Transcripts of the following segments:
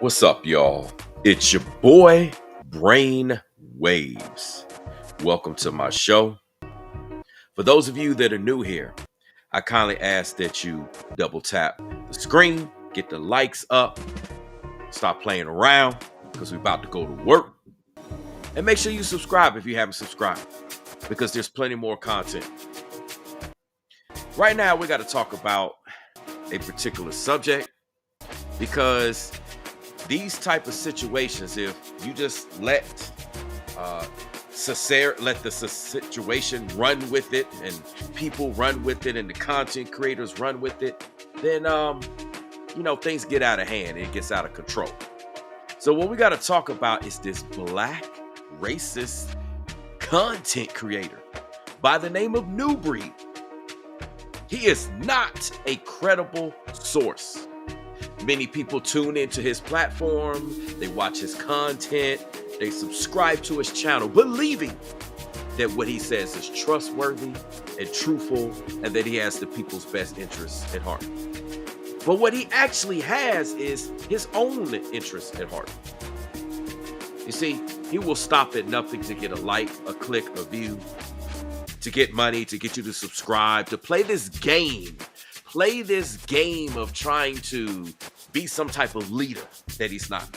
What's up, y'all? It's your boy, Brain Waves. Welcome to my show. For those of you that are new here, I kindly ask that you double tap the screen, get the likes up, stop playing around because we're about to go to work. And make sure you subscribe if you haven't subscribed because there's plenty more content. Right now, we got to talk about a particular subject because these type of situations, if you just let the situation run with it and people run with it and the content creators run with it, then things get out of hand and it gets out of control. So what we got to talk about is this black racist content creator by the name of Nubreed. He is not a credible source. Many people tune into his platform, they watch his content, they subscribe to his channel, believing that what he says is trustworthy and truthful and that he has the people's best interests at heart. But what he actually has is his own interests at heart. You see, he will stop at nothing to get a like, a click, a view, to get money, to get you to subscribe, to play this game of trying to be some type of leader that he's not.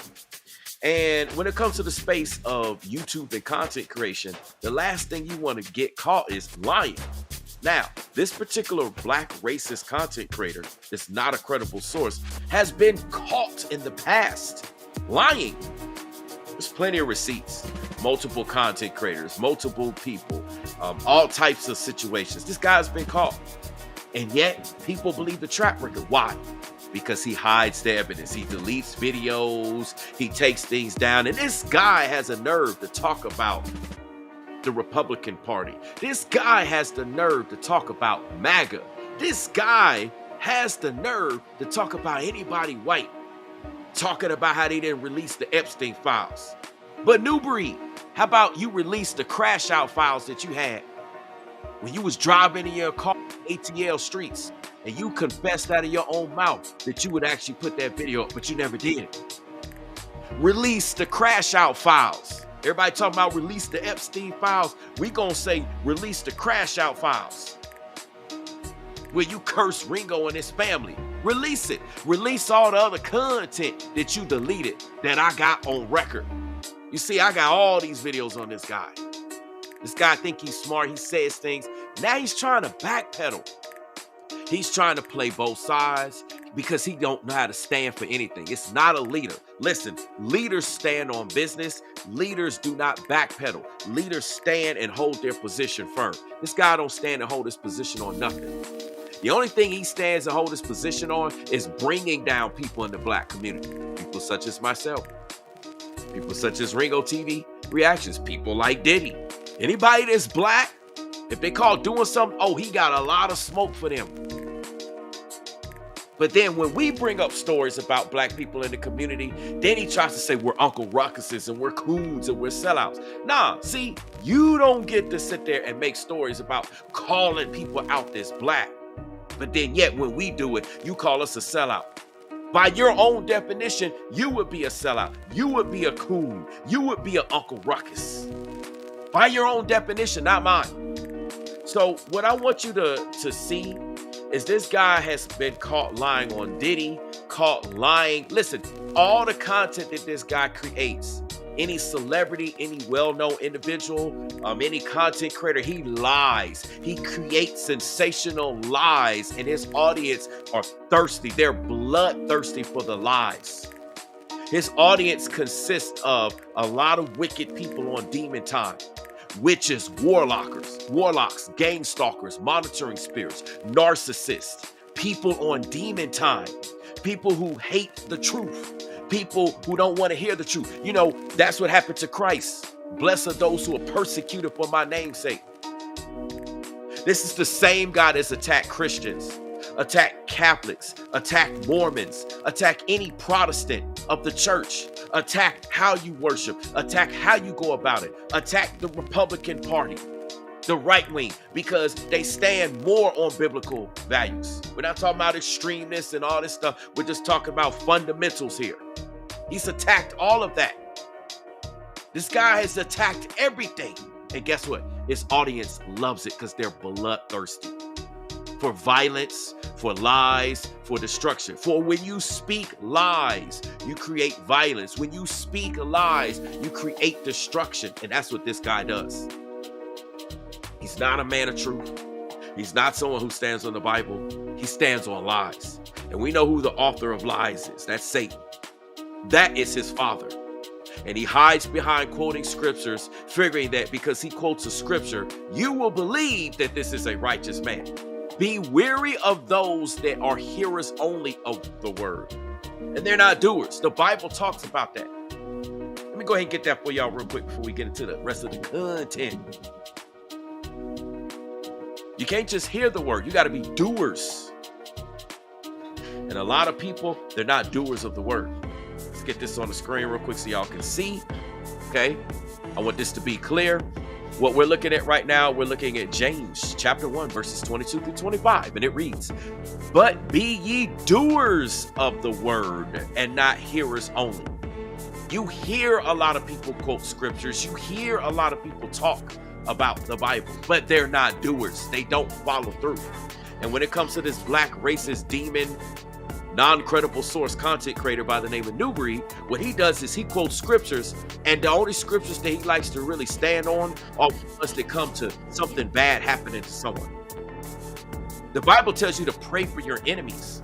And when it comes to the space of YouTube and content creation, the last thing you want to get caught is lying. Now, this particular black racist content creator that's not a credible source has been caught in the past lying. There's plenty of receipts, multiple content creators, multiple people, all types of situations. This guy's been caught. And yet, people believe the track record. Why? Because he hides the evidence. He deletes videos. He takes things down. And this guy has a nerve to talk about the Republican Party. This guy has the nerve to talk about MAGA. This guy has the nerve to talk about anybody white. Talking about how they didn't release the Epstein files. But Nubreed, how about you release the crash out files that you had when you was driving in your car ATL streets, and you confessed out of your own mouth that you would actually put that video up, but you never did. Release the crash out files. Everybody talking about release the Epstein files. We gonna say release the crash out files. Where you curse Ringo and his family. Release it. Release all the other content that you deleted that I got on record. You see, I got all these videos on this guy. This guy think he's smart. He says things. Now he's trying to backpedal. He's trying to play both sides because he don't know how to stand for anything. It's not a leader. Listen, leaders stand on business. Leaders do not backpedal. Leaders stand and hold their position firm. This guy don't stand and hold his position on nothing. The only thing he stands and hold his position on is bringing down people in the black community. People such as myself. People such as RingoTV reactions. People like Diddy. Anybody that's black, if they call doing something, oh, he got a lot of smoke for them. But then when we bring up stories about black people in the community, then he tries to say we're Uncle Ruckuses and we're coons and we're sellouts. Nah, see, you don't get to sit there and make stories about calling people out that's black. But then yet when we do it, you call us a sellout. By your own definition, you would be a sellout. You would be a coon. You would be an Uncle Ruckus. By your own definition, not mine. So what I want you to see is this guy has been caught lying on Diddy, caught lying. Listen, all the content that this guy creates, any celebrity, any well-known individual, any content creator, he lies. He creates sensational lies, and his audience are thirsty. They're bloodthirsty for the lies. His audience consists of a lot of wicked people on demon time. Witches, warlocks, gang stalkers, monitoring spirits, narcissists, people on demon time, people who hate the truth, people who don't want to hear the truth. You know, that's what happened to Christ. Blessed are those who are persecuted for my name's sake. This is the same God that's attacked Christians, attacked Catholics, attacked Mormons, attack any Protestant of the church, attack how you worship, attack how you go about it, attack the Republican Party, the right wing, because they stand more on biblical values. We're not talking about extremeness and all this stuff. We're just talking about fundamentals here. He's attacked all of that. This guy has attacked everything. And guess what? His audience loves it because they're bloodthirsty for violence, for lies, for destruction. For when you speak lies, you create violence. When you speak lies, you create destruction. And that's what this guy does. He's not a man of truth. He's not someone who stands on the Bible. He stands on lies. And we know who the author of lies is. That's Satan. That is his father. And he hides behind quoting scriptures, figuring that because he quotes a scripture, you will believe that this is a righteous man. Be weary of those that are hearers only of the word, and they're not doers. The Bible talks about that. Let me go ahead and get that for y'all real quick before we get into the rest of the content. You can't just hear the word. You got to be doers. And a lot of people, they're not doers of the word. Let's get this on the screen real quick so y'all can see. Okay. I want this to be clear. What we're looking at right now, we're looking at James chapter 1, verses 22 through 25. And it reads, but be ye doers of the word and not hearers only. You hear a lot of people quote scriptures. You hear a lot of people talk about the Bible, but they're not doers. They don't follow through. And when it comes to this black racist demon, non-credible source content creator by the name of Nubreed, what he does is he quotes scriptures, and the only scriptures that he likes to really stand on are ones that come to something bad happening to someone. The Bible tells you to pray for your enemies.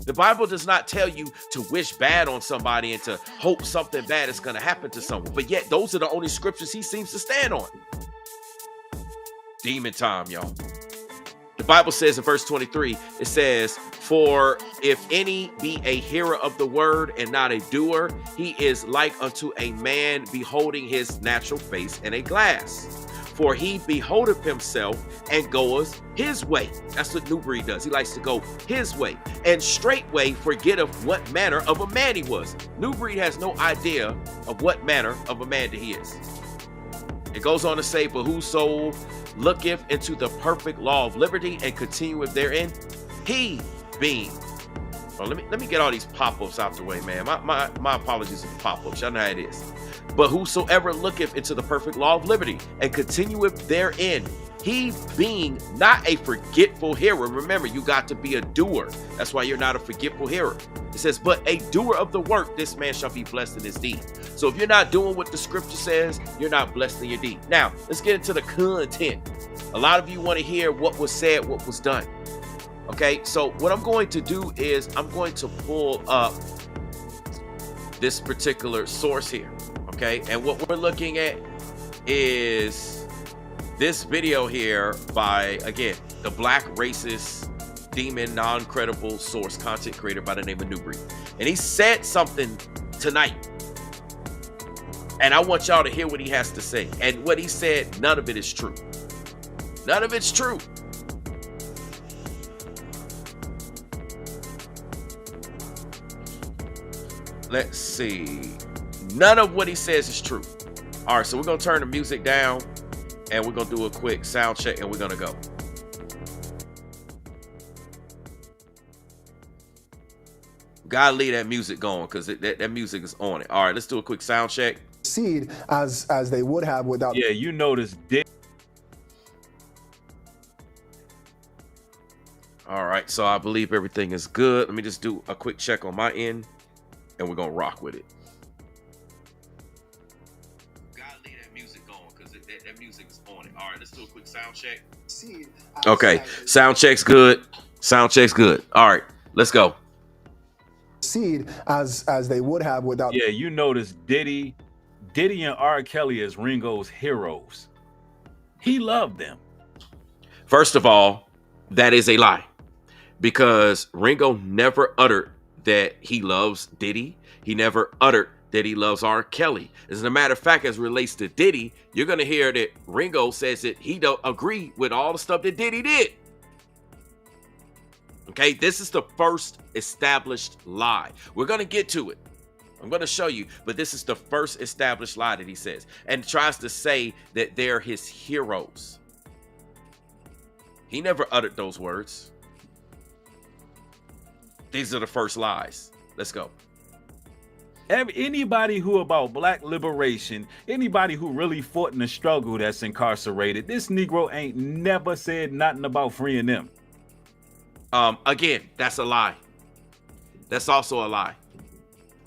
The Bible does not tell you to wish bad on somebody and to hope something bad is going to happen to someone. But yet those are the only scriptures he seems to stand on. Demon time, y'all. The Bible says in verse 23, it says, for if any be a hearer of the word and not a doer, he is like unto a man beholding his natural face in a glass. For he beholdeth himself and goeth his way. That's what Nubreed does. He likes to go his way. And straightway forgetteth what manner of a man he was. Nubreed has no idea of what manner of a man that he is. It goes on to say, but whoso looketh into the perfect law of liberty and continueth therein, he being. Oh, let me get all these pop-ups out the way, man. My apologies for the pop-ups. Y'all know how it is. But whosoever looketh into the perfect law of liberty and continueth therein, he being not a forgetful hearer. Remember, you got to be a doer. That's why you're not a forgetful hearer. It says, but a doer of the work, this man shall be blessed in his deed. So if you're not doing what the scripture says, you're not blessed in your deed. Now, let's get into the content. A lot of you want to hear what was said, what was done. Okay, so what I'm going to do is I'm going to pull up this particular source here. Okay, and what we're looking at is this video here by, again, the black racist demon non-credible source content creator by the name of Nubreed. And he said something tonight, and I want y'all to hear what he has to say. And what he said, none of it is true. None of it's true. Let's see. None of what he says is true. All right, so we're going to turn the music down and we're going to do a quick sound check and we're going to go. Gotta leave that music going because that music is on it. All right, let's do a quick sound check. Proceed as they would have without. Yeah, you notice Diddy. All right, so I believe everything is good. Let me just do a quick check on my end and we're going to rock with it. Gotta leave that music going because that music is on it. All right, let's do a quick sound check. Okay, sound check's good. Sound check's good. All right, let's go. Proceed as they would have without. Yeah, you notice Diddy and R. Kelly as Ringo's heroes. He loved them. First of all, that is a lie because Ringo never uttered that he loves Diddy. He never uttered that he loves R. Kelly. As a matter of fact, as it relates to Diddy, you're going to hear that Ringo says that he don't agree with all the stuff that Diddy did. Okay, this is the first established lie. We're going to get to it. I'm going to show you, but this is the first established lie that he says and tries to say that they're his heroes. He never uttered those words. These are the first lies. Let's go. Anybody who about black liberation, anybody who really fought in the struggle that's incarcerated, this Negro ain't never said nothing about freeing them. Again, that's a lie. That's also a lie.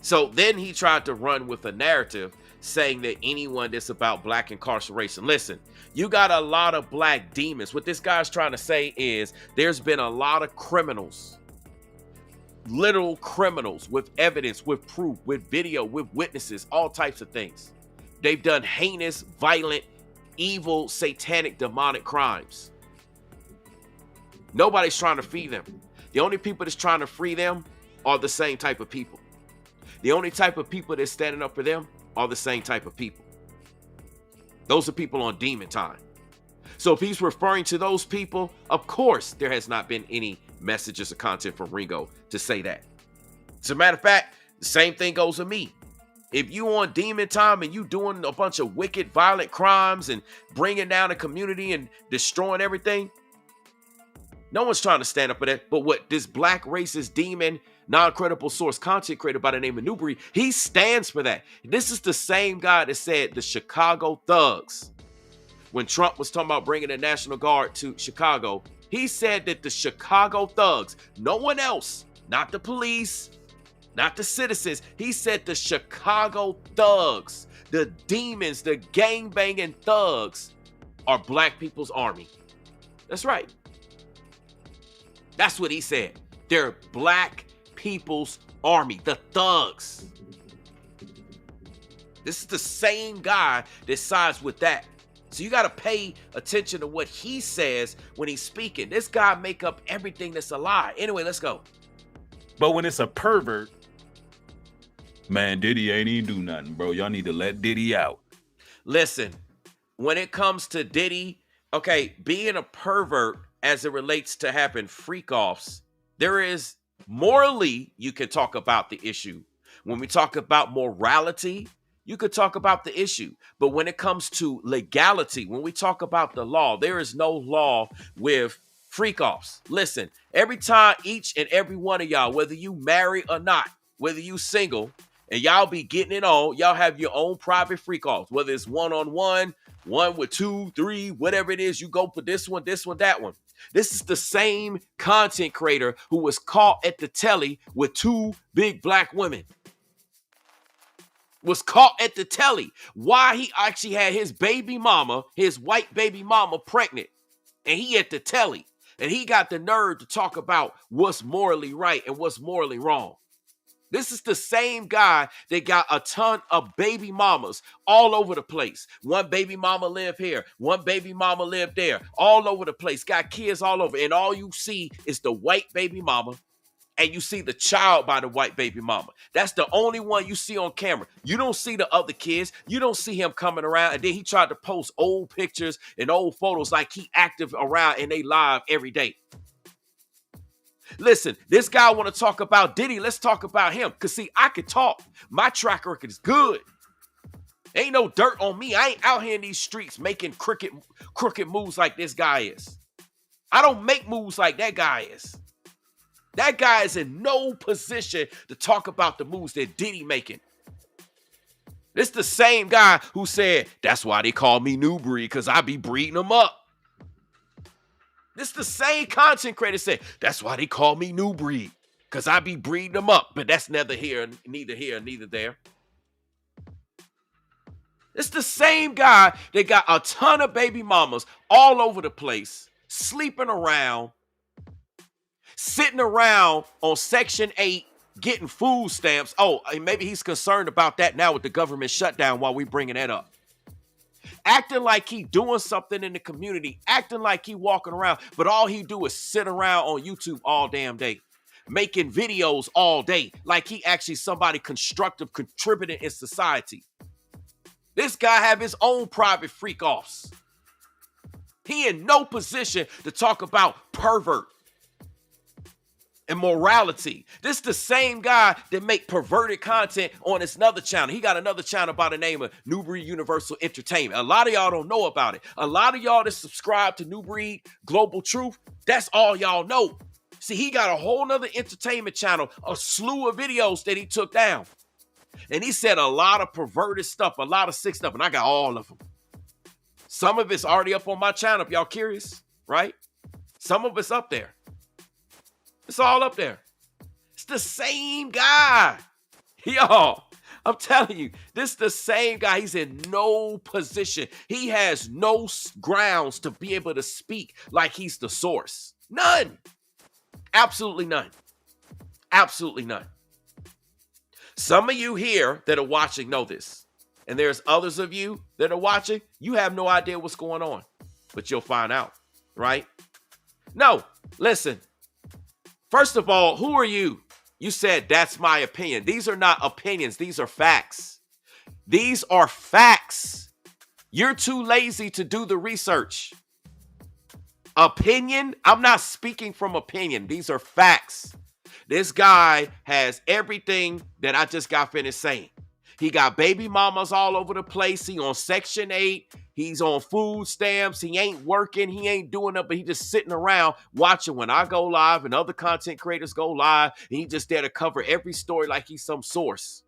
So then he tried to run with a narrative saying that anyone that's about black incarceration. Listen, you got a lot of black demons. What this guy's trying to say is there's been a lot of criminals, literal criminals with evidence, with proof, with video, with witnesses, all types of things. They've done heinous, violent, evil, satanic, demonic crimes. Nobody's trying to free them. The only people that's trying to free them are the same type of people. The only type of people that's standing up for them are the same type of people. Those are people on demon time. So if he's referring to those people, of course, there has not been any messages or content from Ringo to say that. As a matter of fact, the same thing goes with me. If you on demon time and you doing a bunch of wicked, violent crimes and bringing down the community and destroying everything, no one's trying to stand up for that. But what this black racist demon, non-credible source content creator by the name of Nubreed, he stands for that. This is the same guy that said the Chicago thugs, when Trump was talking about bringing the National Guard to Chicago, he said that the Chicago thugs, no one else, not the police, not the citizens, he said the Chicago thugs, the demons, the gang-banging thugs are black people's army. That's right. That's what he said. They're black people's army, the thugs. This is the same guy that sides with that. So you got to pay attention to what he says when he's speaking. This guy make up everything that's a lie. Anyway, let's go. But when it's a pervert, man, Diddy ain't even do nothing, bro. Y'all need to let Diddy out. Listen, when it comes to Diddy, okay, being a pervert as it relates to having freak-offs, there is morally, you can talk about the issue. When we talk about morality, you could talk about the issue. But when it comes to legality, when we talk about the law, there is no law with freak-offs. Listen, every time each and every one of y'all, whether you marry or not, whether you single, and y'all be getting it on, y'all have your own private freak-offs, whether it's one-on-one, one with 2, 3, whatever it is, you go for this one, that one. This is the same content creator who was caught at the telly with 2 big black women. Was caught at the telly. Why he actually had his baby mama, his white baby mama pregnant. And he at the telly. And he got the nerve to talk about what's morally right and what's morally wrong. This is the same guy that got a ton of baby mamas all over the place. One baby mama live here. One baby mama live there. All over the place. Got kids all over. And all you see is the white baby mama. And you see the child by the white baby mama. That's the only one you see on camera. You don't see the other kids. You don't see him coming around. And then he tried to post old pictures and old photos like he active around and they live every day. Listen, this guy want to talk about Diddy. Let's talk about him. Because, see, I can talk. My track record is good. Ain't no dirt on me. I ain't out here in these streets making crooked moves like this guy is. I don't make moves like that guy is. That guy is in no position to talk about the moves that Diddy making. This the same guy who said, that's why they call me Nubreed, because I be breeding them up. This the same content creator said, that's why they call me Nubreed, because I be breeding them up. But that's neither here neither there. It's the same guy that got a ton of baby mamas all over the place, sleeping around, sitting around on Section 8, getting food stamps. Oh, maybe he's concerned about that now with the government shutdown while we bringing that up. Acting like he doing something in the community, acting like he walking around, but all he do is sit around on YouTube all damn day, making videos all day, like he actually somebody constructive contributing in society. This guy have his own private freak-offs. He in no position to talk about pervert and morality. This the same guy that make perverted content on his another channel. He got another channel by the name of Nubreed Universal Entertainment. A lot of y'all don't know about it. A lot of y'all that subscribe to Nubreed Global Truth, that's all y'all know. See, he got a whole nother entertainment channel, a slew of videos that he took down. And he said a lot of perverted stuff, a lot of sick stuff, and I got all of them. Some of it's already up on my channel, if y'all curious, right? Some of it's up there. It's all up there. It's the same guy. Y'all, I'm telling you, this is the same guy. He's in no position. He has no grounds to be able to speak like he's the source. None. Absolutely none. Absolutely none. Some of you here that are watching know this. And there's others of you that are watching. You have no idea what's going on. But you'll find out, right? No, listen. First of all, who are you? You said that's my opinion. These are not opinions. These are facts. These are facts. You're too lazy to do the research. Opinion? I'm not speaking from opinion. These are facts. This guy has everything that I just got finished saying. He got baby mamas all over the place. He on Section 8. He's on food stamps. He ain't working. He ain't doing nothing, but he just sitting around watching when I go live and other content creators go live. And he just there to cover every story like he's some source.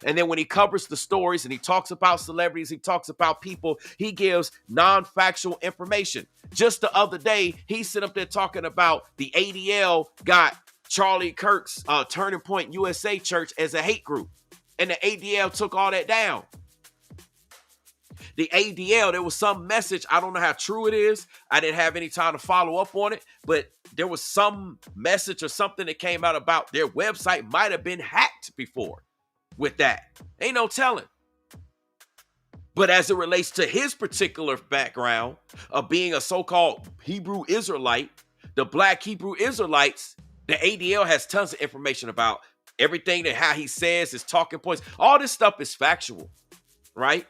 And then when he covers the stories and he talks about celebrities, he talks about people, he gives non-factual information. Just the other day, he sit up there talking about the ADL got Charlie Kirk's Turning Point USA Church as a hate group. And the ADL took all that down. The ADL, there was some message. I don't know how true it is. I didn't have any time to follow up on it. But there was some message or something that came out about their website might have been hacked before with that. Ain't no telling. But as it relates to his particular background of being a so-called Hebrew Israelite, the black Hebrew Israelites, the ADL has tons of information about everything and how he says, his talking points. All this stuff is factual, right?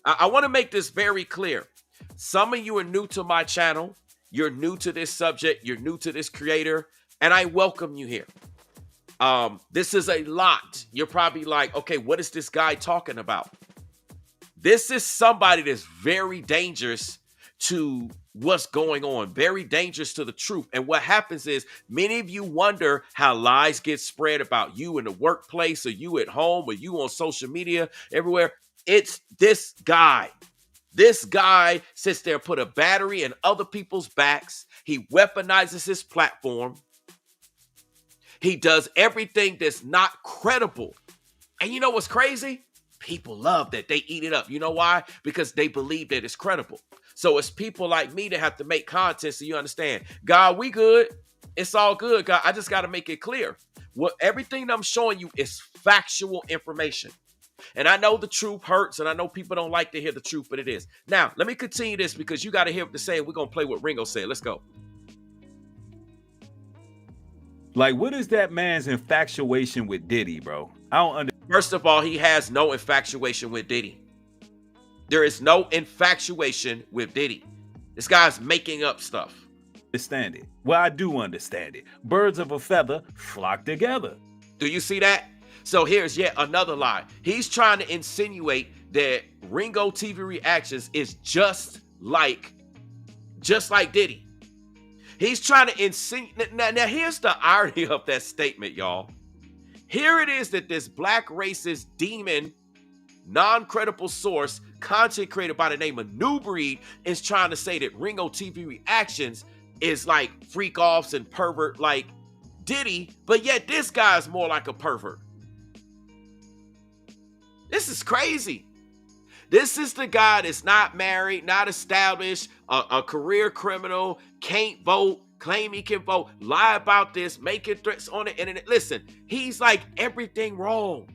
I want to make this very clear. Some of you are new to my channel. You're new to this subject. You're new to this creator. And I welcome you here. This is a lot. You're probably like, okay, what is this guy talking about? This is somebody that's very dangerous to what's going on, very dangerous to the truth. And what happens is many of you wonder how lies get spread about you in the workplace or you at home or you on social media, everywhere. It's this guy. This guy sits there and put a battery in other people's backs. He weaponizes his platform. He does everything that's not credible. And you know what's crazy? People love that. They eat it up. You know why? Because they believe that it's credible. So it's people like me that have to make content so you understand. God, we good. It's all good, God. I just got to make it clear. Everything that I'm showing you is factual information. And I know the truth hurts, and I know people don't like to hear the truth, but it is. Now, let me continue this because you got to hear what to say. We're going to play what Ringo said. Let's go. Like, what is that man's infatuation with Diddy, bro? I don't understand. First of all, he has no infatuation with Diddy. There is no infatuation with Diddy. This guy's making up stuff. Understand it. Well, I do understand it. Birds of a feather flock together. Do you see that? So here's yet another lie. He's trying to insinuate that RingoTV Reactions is just like Diddy. He's trying to insinuate. Now here's the irony of that statement, y'all. Here it is that this black racist demon, non-credible source, content creator by the name of Nubreed is trying to say that RingoTV Reactions is like freak-offs and pervert like Diddy, but yet this guy's more like a pervert. This is crazy. This is the guy that's not married, not established, a career criminal, can't vote, claim he can vote, lie about this, making threats on the internet. Listen, he's like everything wrong.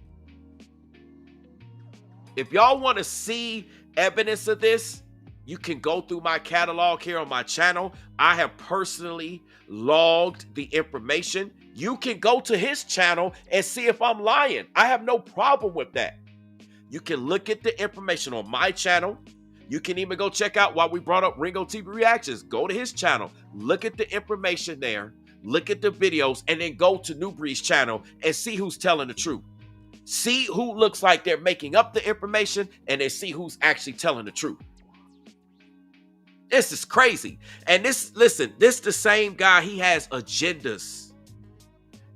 If y'all want to see evidence of this, you can go through my catalog here on my channel. I have personally logged the information. You can go to his channel and see if I'm lying. I have no problem with that. You can look at the information on my channel. You can even go check out why we brought up RingoTV Reactions. Go to his channel, look at the information there, look at the videos, and then go to Nubreed's channel and see who's telling the truth. See who looks like they're making up the information and then see who's actually telling the truth. This is crazy. And this the same guy, he has agendas.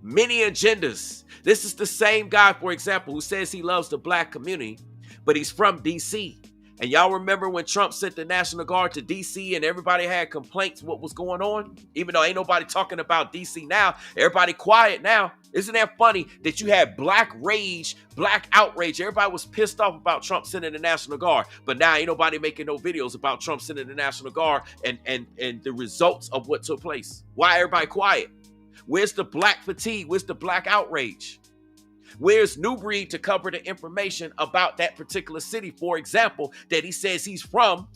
Many agendas. This is the same guy, for example, who says he loves the black community, but he's from D.C. And y'all remember when Trump sent the National Guard to D.C. and everybody had complaints what was going on? Even though ain't nobody talking about D.C. now, everybody quiet now. Isn't that funny that you had black rage, black outrage? Everybody was pissed off about Trump sending the National Guard, but now ain't nobody making no videos about Trump sending the National Guard and the results of what took place. Why everybody quiet? Where's the black fatigue? Where's the black outrage? Where's Nubreed to cover the information about that particular city, for example, that he says he's from,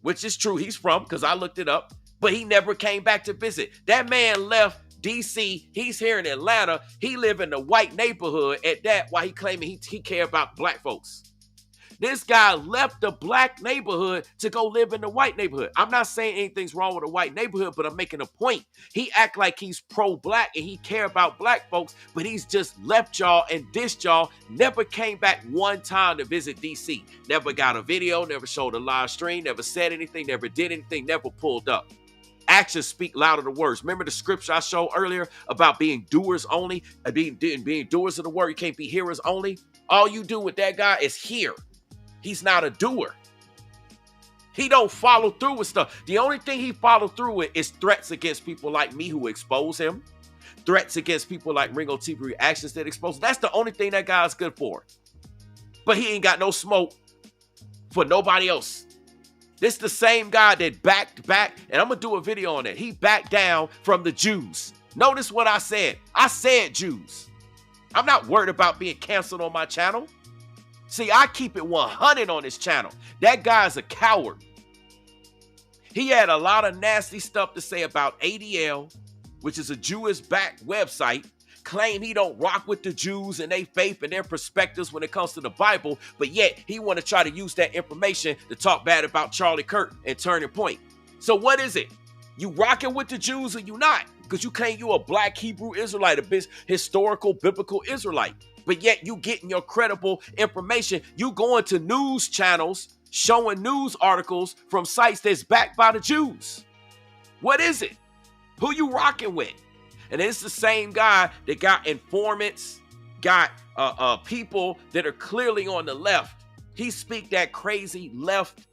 which is true, he's from, because I looked it up, but he never came back to visit. That man left D.C., he's here in Atlanta, he live in the white neighborhood at that, while he claiming he care about black folks. This guy left the black neighborhood to go live in the white neighborhood. I'm not saying anything's wrong with a white neighborhood, but I'm making a point. He act like he's pro-black and he care about black folks, but he's just left y'all and dissed y'all, never came back one time to visit D.C. Never got a video, never showed a live stream, never said anything, never did anything, never pulled up. Actions speak louder than words. Remember the scripture I showed earlier about being doers only, and being doers of the word? You can't be hearers only. All you do with that guy is hear. He's not a doer. He don't follow through with stuff. The only thing he followed through with is threats against people like me who expose him. Threats against people like RingoTV reactions that expose him. That's the only thing that guy's good for. But he ain't got no smoke for nobody else. This the same guy that backed back, and I'm going to do a video on that. He backed down from the Jews. Notice what I said. I said Jews. I'm not worried about being canceled on my channel. See, I keep it 100 on this channel. That guy's a coward. He had a lot of nasty stuff to say about ADL, which is a Jewish-backed website, claim he don't rock with the Jews and their faith and their perspectives when it comes to the Bible, but yet he want to try to use that information to talk bad about Charlie Kirk and Turning Point. So what is it? You rocking with the Jews or you not? Because you claim you a black Hebrew Israelite, a historical biblical Israelite. But yet you getting your credible information. You going to news channels, showing news articles from sites that's backed by the Jews. What is it? Who you rocking with? And it's the same guy that got informants, got people that are clearly on the left. He speak that crazy left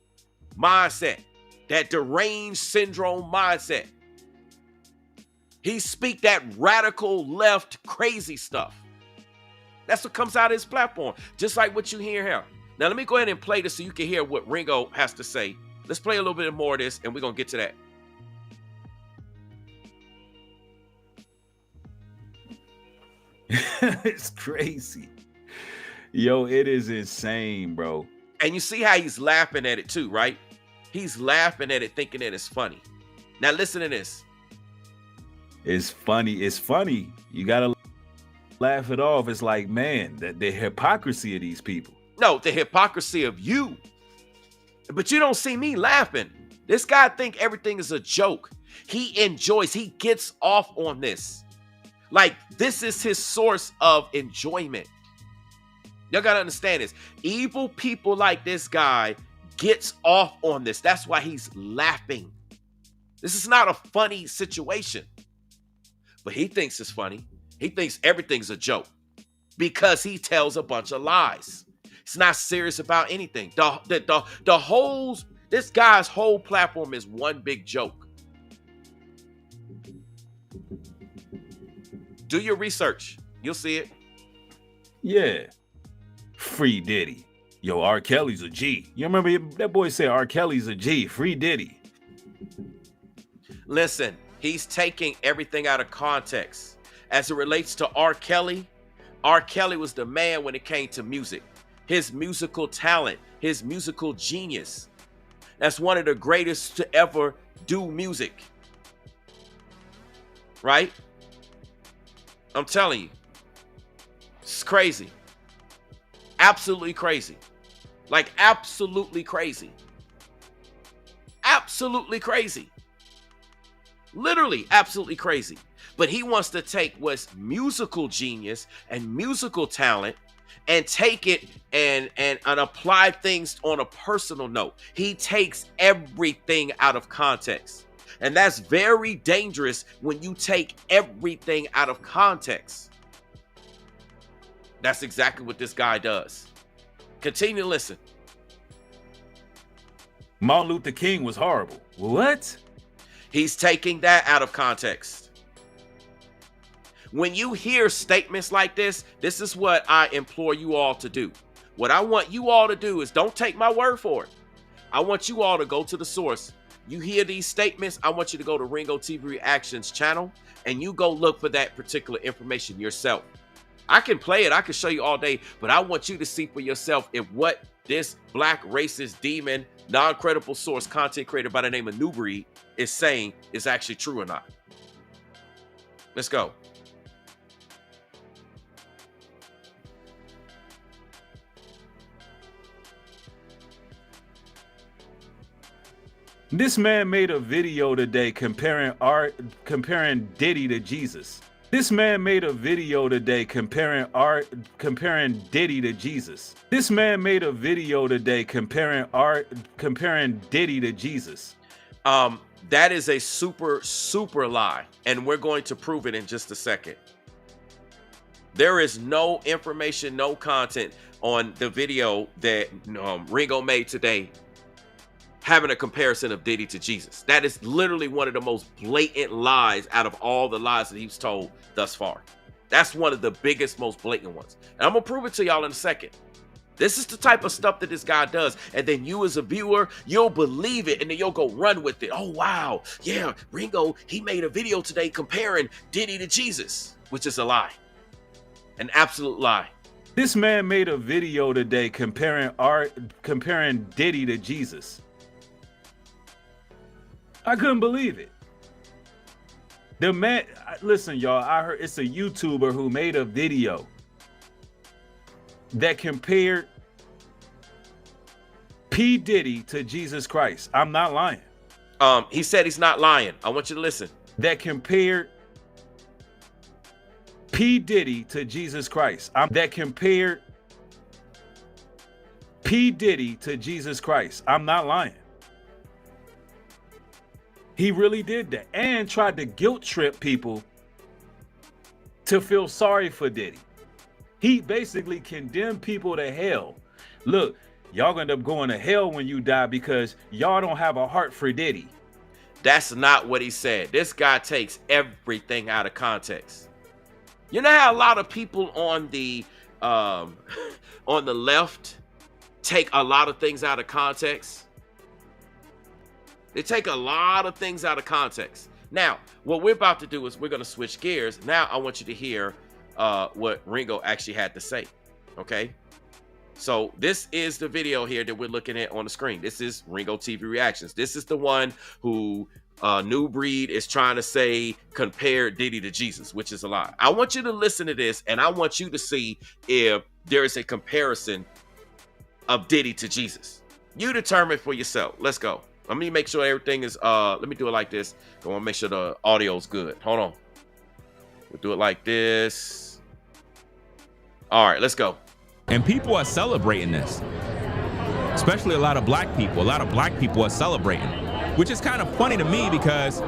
mindset, that deranged syndrome mindset. He speak that radical left crazy stuff. That's what comes out of his platform, just like what you hear here. Now, let me go ahead and play this so you can hear what Ringo has to say. Let's play a little bit more of this, and we're going to get to that. It's crazy. Yo, it is insane, bro. And you see how he's laughing at it too, right? He's laughing at it, thinking that it's funny. Now, listen to this. It's funny. It's funny. You got to laugh it off. It's like, man, the hypocrisy of these people. No, the hypocrisy of you. But you don't see me laughing. This guy think everything is a joke. He enjoys, he gets off on this. Like, this is his source of enjoyment. Y'all gotta understand this. Evil people like this guy gets off on this. That's why he's laughing. This is not a funny situation. But he thinks it's funny. He thinks everything's a joke because he tells a bunch of lies. He's not serious about anything. This guy's whole platform is one big joke. Do your research. You'll see it. Yeah. Free Diddy. Yo, R. Kelly's a G. You remember that boy said R. Kelly's a G. Free Diddy. Listen, he's taking everything out of context. As it relates to R. Kelly was the man when it came to music. His musical talent, his musical genius. That's one of the greatest to ever do music. Right? I'm telling you. It's crazy. Absolutely crazy. Like, absolutely crazy. Absolutely crazy. Literally absolutely crazy. But he wants to take what's musical genius and musical talent and take it and apply things on a personal note. He takes everything out of context. And that's very dangerous when you take everything out of context. That's exactly what this guy does. Continue to listen. Martin Luther King was horrible. What? He's taking that out of context. When you hear statements like this is what I implore you all to do. What I want you all to do is don't take my word for it. I want you all to go to the source. You hear these statements, I want you to go to RingoTV Reactions channel and you go look for that particular information yourself. I can play it, I can show you all day, but I want you to see for yourself if what this black racist demon, non-credible source content creator by the name of Nubreed is saying is actually true or not. Let's go. This man made a video today comparing Diddy to Jesus. This man made a video today comparing Diddy to Jesus. This man made a video today comparing Diddy to Jesus. That is a super lie, and we're going to prove it in just a second. There is no information, no content on the video that Ringo made today having a comparison of Diddy to Jesus. That is literally one of the most blatant lies out of all the lies that he's told thus far. That's one of the biggest, most blatant ones. And I'm gonna prove it to y'all in a second. This is the type of stuff that this guy does. And then you as a viewer, you'll believe it and then you'll go run with it. Oh, wow. Yeah, Ringo, he made a video today comparing Diddy to Jesus, which is a lie. An absolute lie. This man made a video today comparing Diddy to Jesus. I couldn't believe it. The man, listen, y'all, I heard it's a YouTuber who made a video that compared P. Diddy to Jesus Christ. I'm not lying. He said he's not lying. I want you to listen. That compared P. Diddy to Jesus Christ. That compared P. Diddy to Jesus Christ. I'm not lying. He really did that and tried to guilt trip people to feel sorry for Diddy. He basically condemned people to hell. Look, y'all gonna end up going to hell when you die because y'all don't have a heart for Diddy. That's not what he said. This guy takes everything out of context. You know how a lot of people on the left take a lot of things out of context? They take a lot of things out of context. Now, what we're about to do is we're going to switch gears. Now, I want you to hear what Ringo actually had to say. Okay? So, this is the video here that we're looking at on the screen. This is RingoTV Reactions. This is the one who Nubreed is trying to say compare Diddy to Jesus, which is a lie. I want you to listen to this, and I want you to see if there is a comparison of Diddy to Jesus. You determine for yourself. Let's go. Let me make sure everything is, let me do it like this. I want to make sure the audio is good. Hold on. We'll do it like this. All right, let's go. And people are celebrating this, especially a lot of black people. A lot of black people are celebrating, which is kind of funny to me because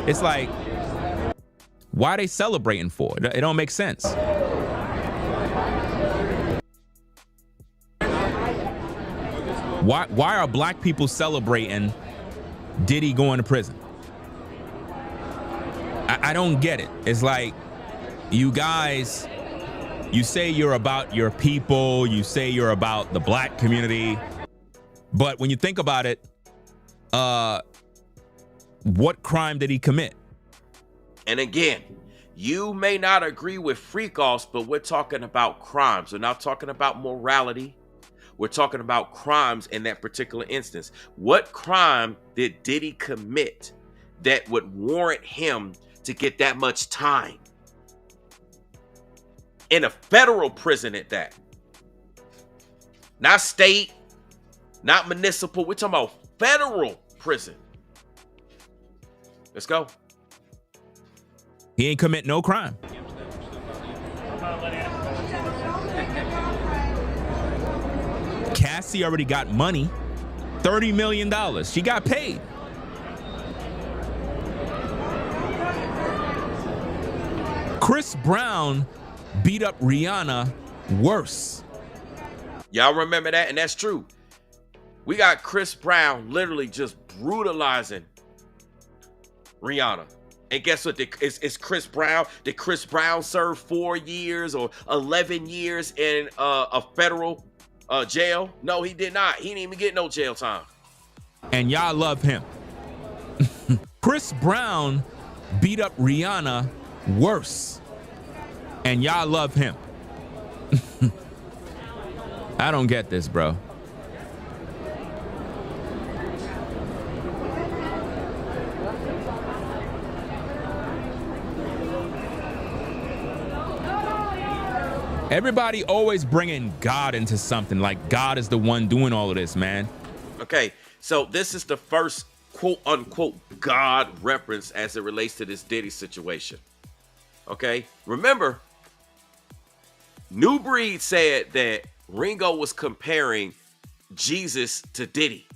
it's like, why are they celebrating for? It don't make sense. Why are black people celebrating Diddy going to prison? I don't get it. It's like, you guys, you say you're about your people, you say you're about the black community, but when you think about it, what crime did he commit? And again, you may not agree with freak-offs, but we're talking about crimes. We're not talking about morality. We're talking about crimes in that particular instance. What crime did Diddy commit that would warrant him to get that much time? In a federal prison at that. Not state, not municipal. We're talking about federal prison. Let's go. He ain't commit no crime. Cassie already got money, $30 million. She got paid. Chris Brown beat up Rihanna worse. Y'all remember that? And that's true. We got Chris Brown literally just brutalizing Rihanna. And guess what? It's Chris Brown. Did Chris Brown serve 4 years or 11 years in a federal jail? No, he did not. He didn't even get no jail time. And y'all love him. Chris Brown beat up Rihanna worse. And y'all love him. I don't get this, bro. Everybody always bringing God into something, like God is the one doing all of this, man. Okay, so this is the first quote unquote God reference as it relates to this Diddy situation. Okay, remember, Nubreed said that Ringo was comparing Jesus to Diddy,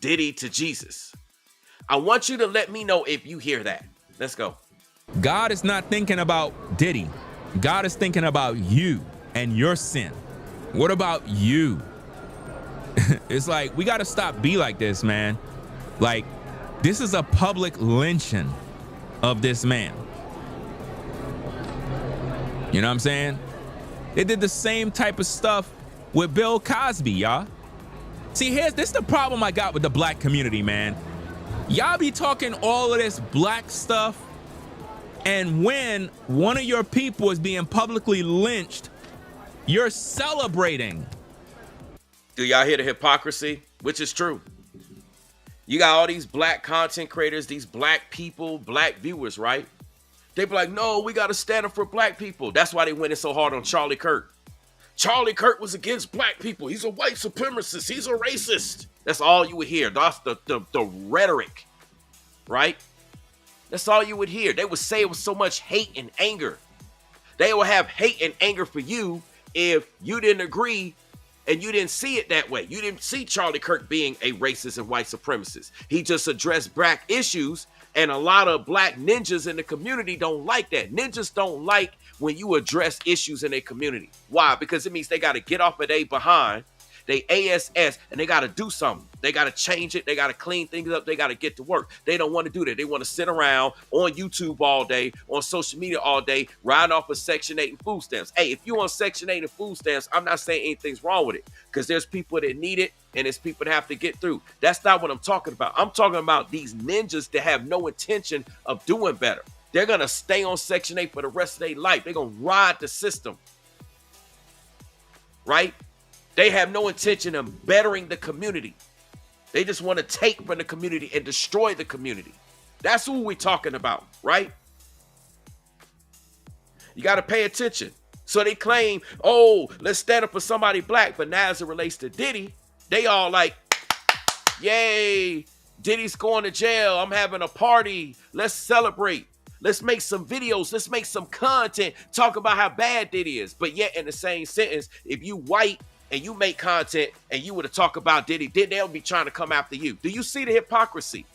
Diddy to Jesus. I want you to let me know if you hear that. Let's go. God is not thinking about Diddy. God is thinking about you and your sin. What about you? It's like, we got to stop be like this, man. Like, this is a public lynching of this man. You know what I'm saying? They did the same type of stuff with Bill Cosby, y'all. See, this is the problem I got with the black community, man. Y'all be talking all of this black stuff, and when one of your people is being publicly lynched, you're celebrating. Do y'all hear the hypocrisy? Which is true. You got all these black content creators, these black people, black viewers, right? They be like, no, we got to stand up for black people. That's why they went in so hard on Charlie Kirk. Charlie Kirk was against black people. He's a white supremacist. He's a racist. That's all you would hear. That's the rhetoric, right? That's all you would hear. They would say it with so much hate and anger. They would have hate and anger for you if you didn't agree and you didn't see it that way. You didn't see Charlie Kirk being a racist and white supremacist. He just addressed black issues, and a lot of black ninjas in the community don't like that. Ninjas don't like when you address issues in their community. Why? Because it means they got to get off of their behind, they ASS, and they got to do something. They got to change it. They got to clean things up. They got to get to work. They don't want to do that. They want to sit around on YouTube all day, on social media all day, riding off of Section 8 and food stamps. Hey, if you on Section 8 and food stamps, I'm not saying anything's wrong with it, because there's people that need it, and there's people that have to get through. That's not what I'm talking about. I'm talking about these ninjas that have no intention of doing better. They're going to stay on Section 8 for the rest of their life. They're going to ride the system, right? They have no intention of bettering the community. They just want to take from the community and destroy the community. That's who we're talking about, right? You got to pay attention. So they claim, oh, let's stand up for somebody black. But now as it relates to Diddy, they all like, yay, Diddy's going to jail. I'm having a party. Let's celebrate. Let's make some videos. Let's make some content. Talk about how bad Diddy is. But yet in the same sentence, if you white and you make content and you were to talk about Diddy, then they'll be trying to come after you. Do you see the hypocrisy?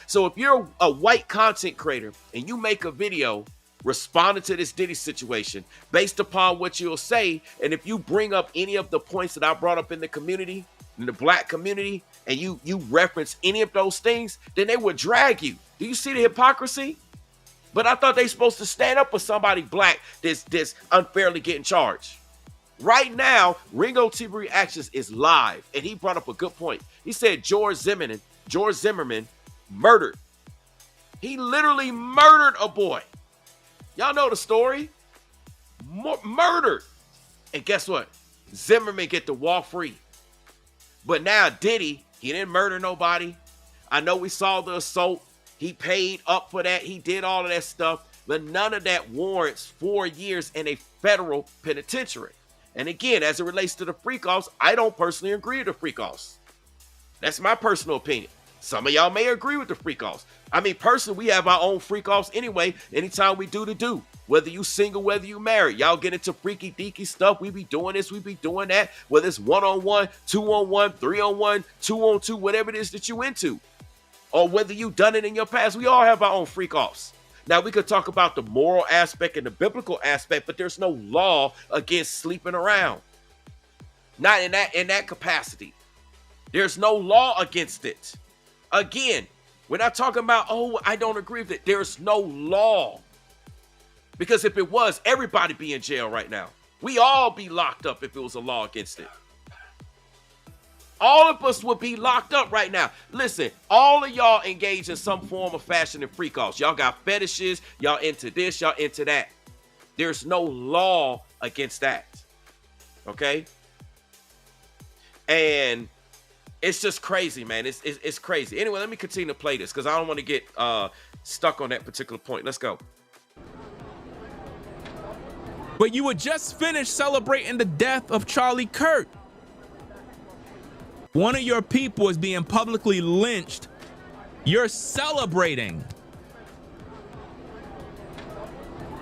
So if you're a white content creator and you make a video responding to this Diddy situation based upon what you'll say, and if you bring up any of the points that I brought up in the community, in the black community, and you reference any of those things, then they would drag you. Do you see the hypocrisy? But I thought they supposed to stand up for somebody black that's unfairly getting charged. Right now, RingoTV Reactions is live, and he brought up a good point. He said George Zimmerman murdered. He literally murdered a boy. Y'all know the story. Murdered. And guess what? Zimmerman get to walk free. But now Diddy, he didn't murder nobody. I know we saw the assault. He paid up for that. He did all of that stuff. But none of that warrants 4 years in a federal penitentiary. And again, as it relates to the freak-offs, I don't personally agree with the freak-offs. That's my personal opinion. Some of y'all may agree with the freak-offs. I mean, personally, we have our own freak-offs anyway, anytime we do. Whether you single, whether you married. Y'all get into freaky-deaky stuff. We be doing this, we be doing that. Whether it's 1-on-1, 2-on-1, 3-on-1, 2-on-2, whatever it is that you into. Or whether you done it in your past, we all have our own freak-offs. Now, we could talk about the moral aspect and the biblical aspect, but there's no law against sleeping around. Not in that capacity. There's no law against it. Again, we're not talking about, oh, I don't agree with it. There's no law. Because if it was, everybody be in jail right now. We all be locked up if it was a law against it. All of us would be locked up right now. Listen, all of y'all engage in some form of fashion and freak offs. Y'all got fetishes. Y'all into this. Y'all into that. There's no law against that. Okay? And it's just crazy, man. It's crazy. Anyway, let me continue to play this because I don't want to get stuck on that particular point. Let's go. But you were just finished celebrating the death of Charlie Kirk. One of your people is being publicly lynched. You're celebrating.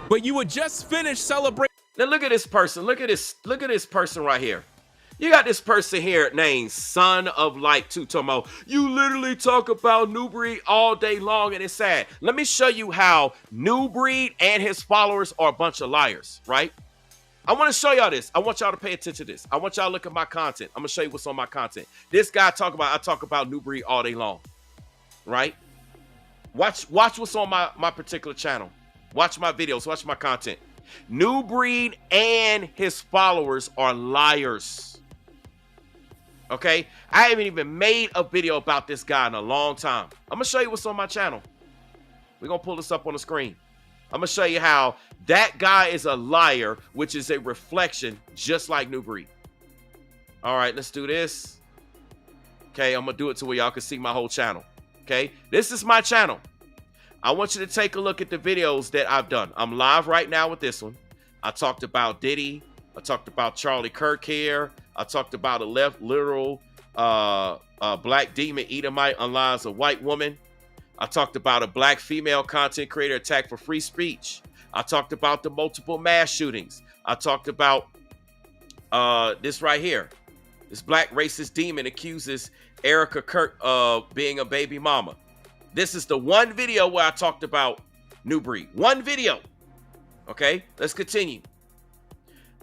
But you were just finished celebrating. Now look at this person. Look at this person right here. You got this person here named Son of Light 2 Tomo. You literally talk about Nubreed all day long, and it's sad. Let me show you how Nubreed and his followers are a bunch of liars, right? I want to show y'all this. I want y'all to pay attention to this. I want y'all to look at my content. I'm going to show you what's on my content. This guy I talk about Nubreed all day long, right? Watch what's on my particular channel. Watch my videos. Watch my content. Nubreed and his followers are liars. Okay? I haven't even made a video about this guy in a long time. I'm going to show you what's on my channel. We're going to pull this up on the screen. I'm going to show you how that guy is a liar, which is a reflection just like Nubreed. All right, let's do this. Okay, I'm going to do it to where y'all can see my whole channel. Okay, this is my channel. I want you to take a look at the videos that I've done. I'm live right now with this one. I talked about Diddy. I talked about Charlie Kirk here. I talked about a literal black demon Edomite unlies a white woman. I talked about a black female content creator attacked for free speech. I talked about the multiple mass shootings. I talked about this right here. This black racist demon accuses Erica Kirk of being a baby mama. This is the one video where I talked about Nubreed. One video. Okay, let's continue.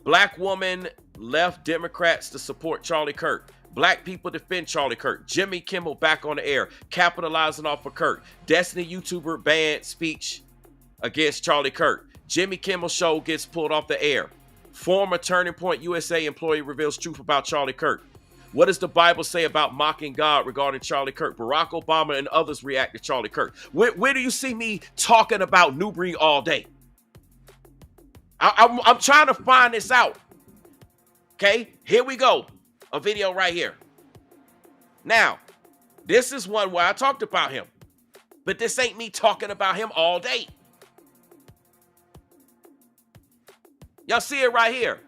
Black woman left Democrats to support Charlie Kirk. Black people defend Charlie Kirk. Jimmy Kimmel back on the air, capitalizing off of Kirk. Destiny YouTuber banned speech against Charlie Kirk. Jimmy Kimmel show gets pulled off the air. Former Turning Point USA employee reveals truth about Charlie Kirk. What does the Bible say about mocking God regarding Charlie Kirk? Barack Obama and others react to Charlie Kirk. Where do you see me talking about Nubreed all day? I'm trying to find this out. Okay, here we go. A video right here. Now, this is one where I talked about him, but this ain't me talking about him all day. Y'all see it right here.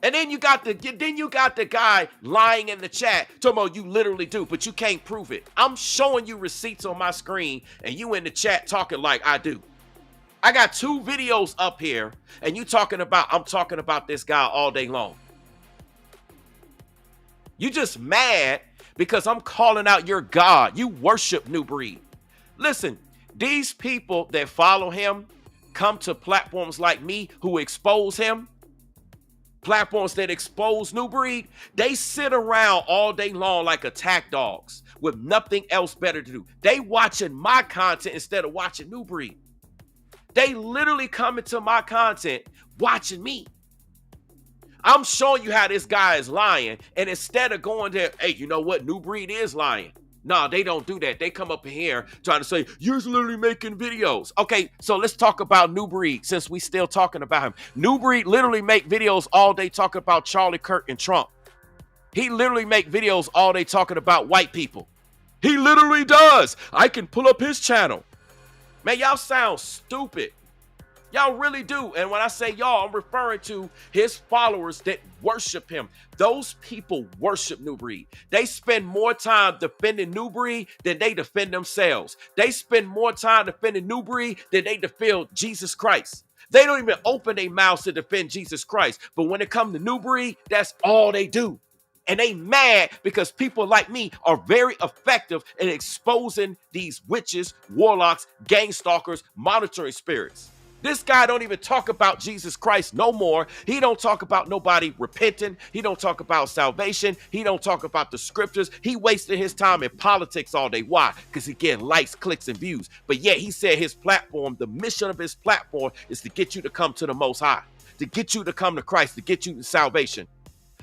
And then you got the guy lying in the chat talking about you literally do, but you can't prove it. I'm showing you receipts on my screen, and you in the chat talking like I do. I got 2 videos up here, and I'm talking about this guy all day long. You just mad because I'm calling out your God. You worship Nubreed. Listen, these people that follow him come to platforms like me who expose him. Platforms that expose Nubreed. They sit around all day long like attack dogs with nothing else better to do. They watching my content instead of watching Nubreed. They literally come into my content watching me. I'm showing you how this guy is lying, and instead of going there, hey, you know what? Nubreed is lying. No, they don't do that. They come up in here trying to say, you're literally making videos. Okay, so let's talk about Nubreed since we still talking about him. Nubreed literally make videos all day talking about Charlie Kirk and Trump. He literally make videos all day talking about white people. He literally does. I can pull up his channel. Man, y'all sound stupid. Y'all really do. And when I say y'all, I'm referring to his followers that worship him. Those people worship Nubreed. They spend more time defending Nubreed than they defend themselves. They spend more time defending Nubreed than they defend Jesus Christ. They don't even open their mouths to defend Jesus Christ. But when it comes to Nubreed, that's all they do. And they mad because people like me are very effective in exposing these witches, warlocks, gang stalkers, monitoring spirits. This guy don't even talk about Jesus Christ no more. He don't talk about nobody repenting. He don't talk about salvation. He don't talk about the scriptures. He wasted his time in politics all day. Why? Because he getting likes, clicks, and views. But yet he said his platform, the mission of his platform is to get you to come to the Most High, to get you to come to Christ, to get you to salvation.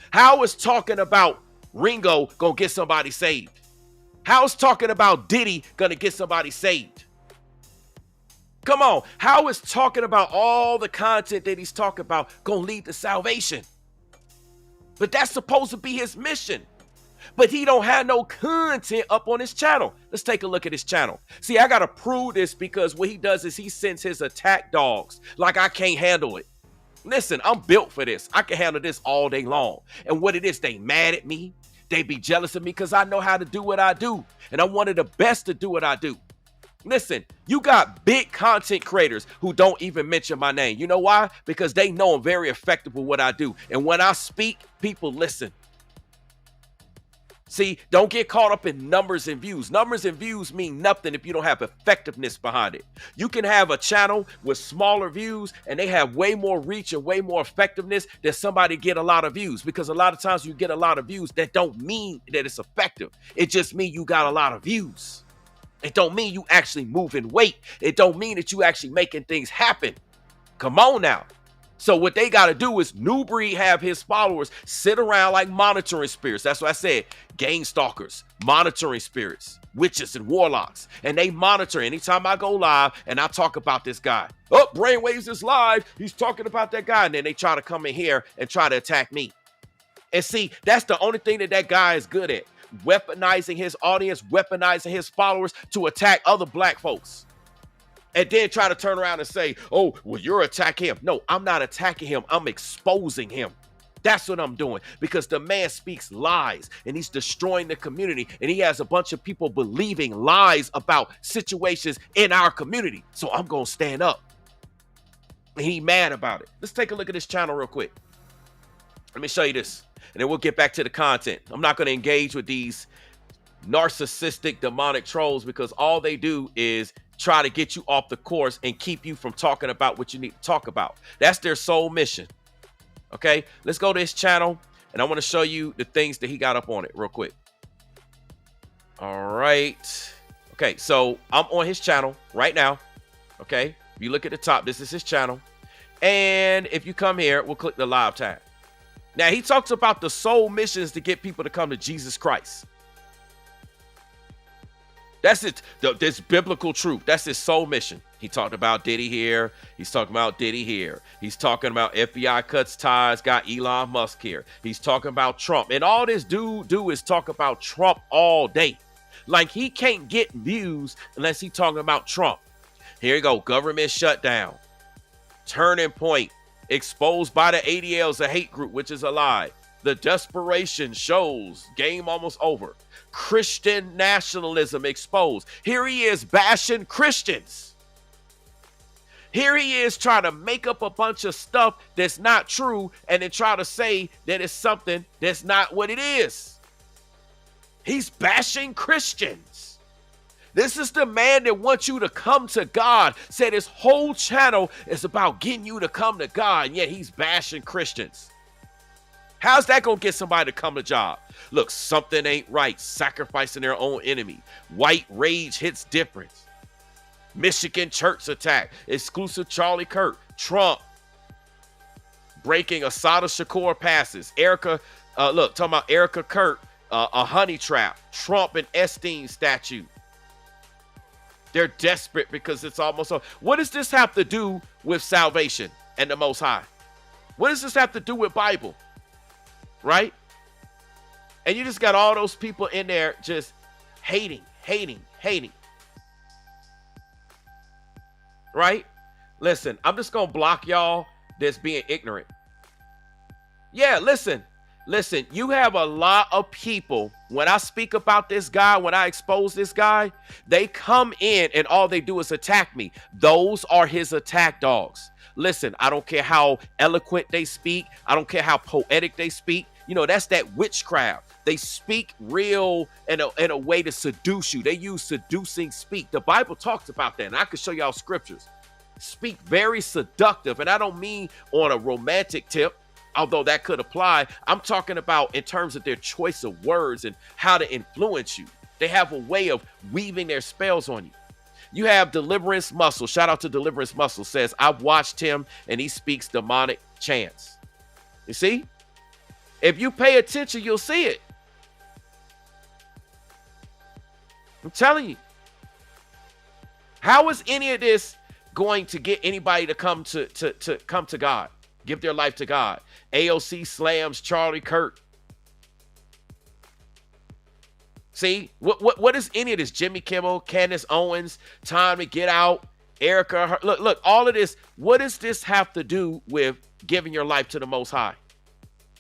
How is talking about Ringo gonna get somebody saved? How is talking about Diddy gonna get somebody saved? Come on, how is talking about all the content that he's talking about gonna lead to salvation? But that's supposed to be his mission. But he don't have no content up on his channel. Let's take a look at his channel. See, I gotta prove this because what he does is he sends his attack dogs like I can't handle it. Listen, I'm built for this. I can handle this all day long. And what it is, they mad at me. They be jealous of me because I know how to do what I do. And I'm one of the best to do what I do. Listen, you got big content creators who don't even mention my name. You know why? Because they know I'm very effective with what I do. And when I speak, people listen. See, don't get caught up in numbers and views. Numbers and views mean nothing if you don't have effectiveness behind it. You can have a channel with smaller views and they have way more reach and way more effectiveness than somebody get a lot of views. Because a lot of times you get a lot of views, that don't mean that it's effective. It just means you got a lot of views. It don't mean you actually moving weight. It don't mean that you actually making things happen. Come on now. So what they got to do is Nubreed have his followers sit around like monitoring spirits. That's what I said. Gang stalkers, monitoring spirits, witches and warlocks. And they monitor anytime I go live and I talk about this guy. Oh, Brainwaves is live. He's talking about that guy. And then they try to come in here and try to attack me. And see, that's the only thing that guy is good at. Weaponizing his audience, weaponizing his followers to attack other black folks. And then try to turn around and say, oh, well, you're attacking him. No, I'm not attacking him. I'm exposing him. That's what I'm doing, because the man speaks lies and he's destroying the community. And he has a bunch of people believing lies about situations in our community. So I'm going to stand up. And he mad about it. Let's take a look at this channel real quick. Let me show you this. And then we'll get back to the content. I'm not going to engage with these narcissistic, demonic trolls because all they do is try to get you off the course and keep you from talking about what you need to talk about. That's their sole mission. Okay, let's go to his channel and I want to show you the things that he got up on it real quick. All right. Okay, so I'm on his channel right now. Okay, if you look at the top, this is his channel. And if you come here, we'll click the live tab. Now, he talks about the sole missions to get people to come to Jesus Christ. That's it. This biblical truth. That's his sole mission. He talked about Diddy here. He's talking about Diddy here. He's talking about FBI cuts ties, got Elon Musk here. He's talking about Trump. And all this dude do is talk about Trump all day. Like he can't get views unless he's talking about Trump. Here you go. Government shutdown. Turning point. Exposed by the ADLs, a hate group, which is a lie. The desperation shows. Game almost over. Christian nationalism exposed. Here he is bashing Christians. Here he is trying to make up a bunch of stuff that's not true and then try to say that it's something that's not what it is. He's bashing Christians. This is the man that wants you to come to God. Said his whole channel is about getting you to come to God, and yet he's bashing Christians. How's that going to get somebody to come to job? Look, something ain't right. Sacrificing their own enemy. White rage hits different. Michigan church attack. Exclusive Charlie Kirk. Trump. Breaking Asada Shakur passes. Erica, look, talking about Erica Kirk. A honey trap. Trump and Epstein statue. They're desperate because it's almost over. What does this have to do with salvation and the Most High? What does this have to do with Bible? Right? And you just got all those people in there just hating. Right? Listen, I'm just going to block y'all that's being ignorant. Yeah, listen, you have a lot of people, when I speak about this guy, when I expose this guy, they come in and all they do is attack me. Those are his attack dogs. Listen, I don't care how eloquent they speak. I don't care how poetic they speak. You know, that's that witchcraft. They speak real in a way to seduce you. They use seducing speak. The Bible talks about that, and I can show y'all scriptures. Speak very seductive, and I don't mean on a romantic tip, although that could apply. I'm talking about in terms of their choice of words and how to influence you. They have a way of weaving their spells on you. You have Deliverance Muscle. Shout out to Deliverance Muscle. Says, I've watched him and he speaks demonic chants. You see? If you pay attention, you'll see it. I'm telling you. How is any of this going to get anybody to come to God? Give their life to God. AOC slams Charlie Kirk. See, what is any of this? Jimmy Kimmel, Candace Owens, Time to Get Out, Erica. Look, all of this. What does this have to do with giving your life to the Most High?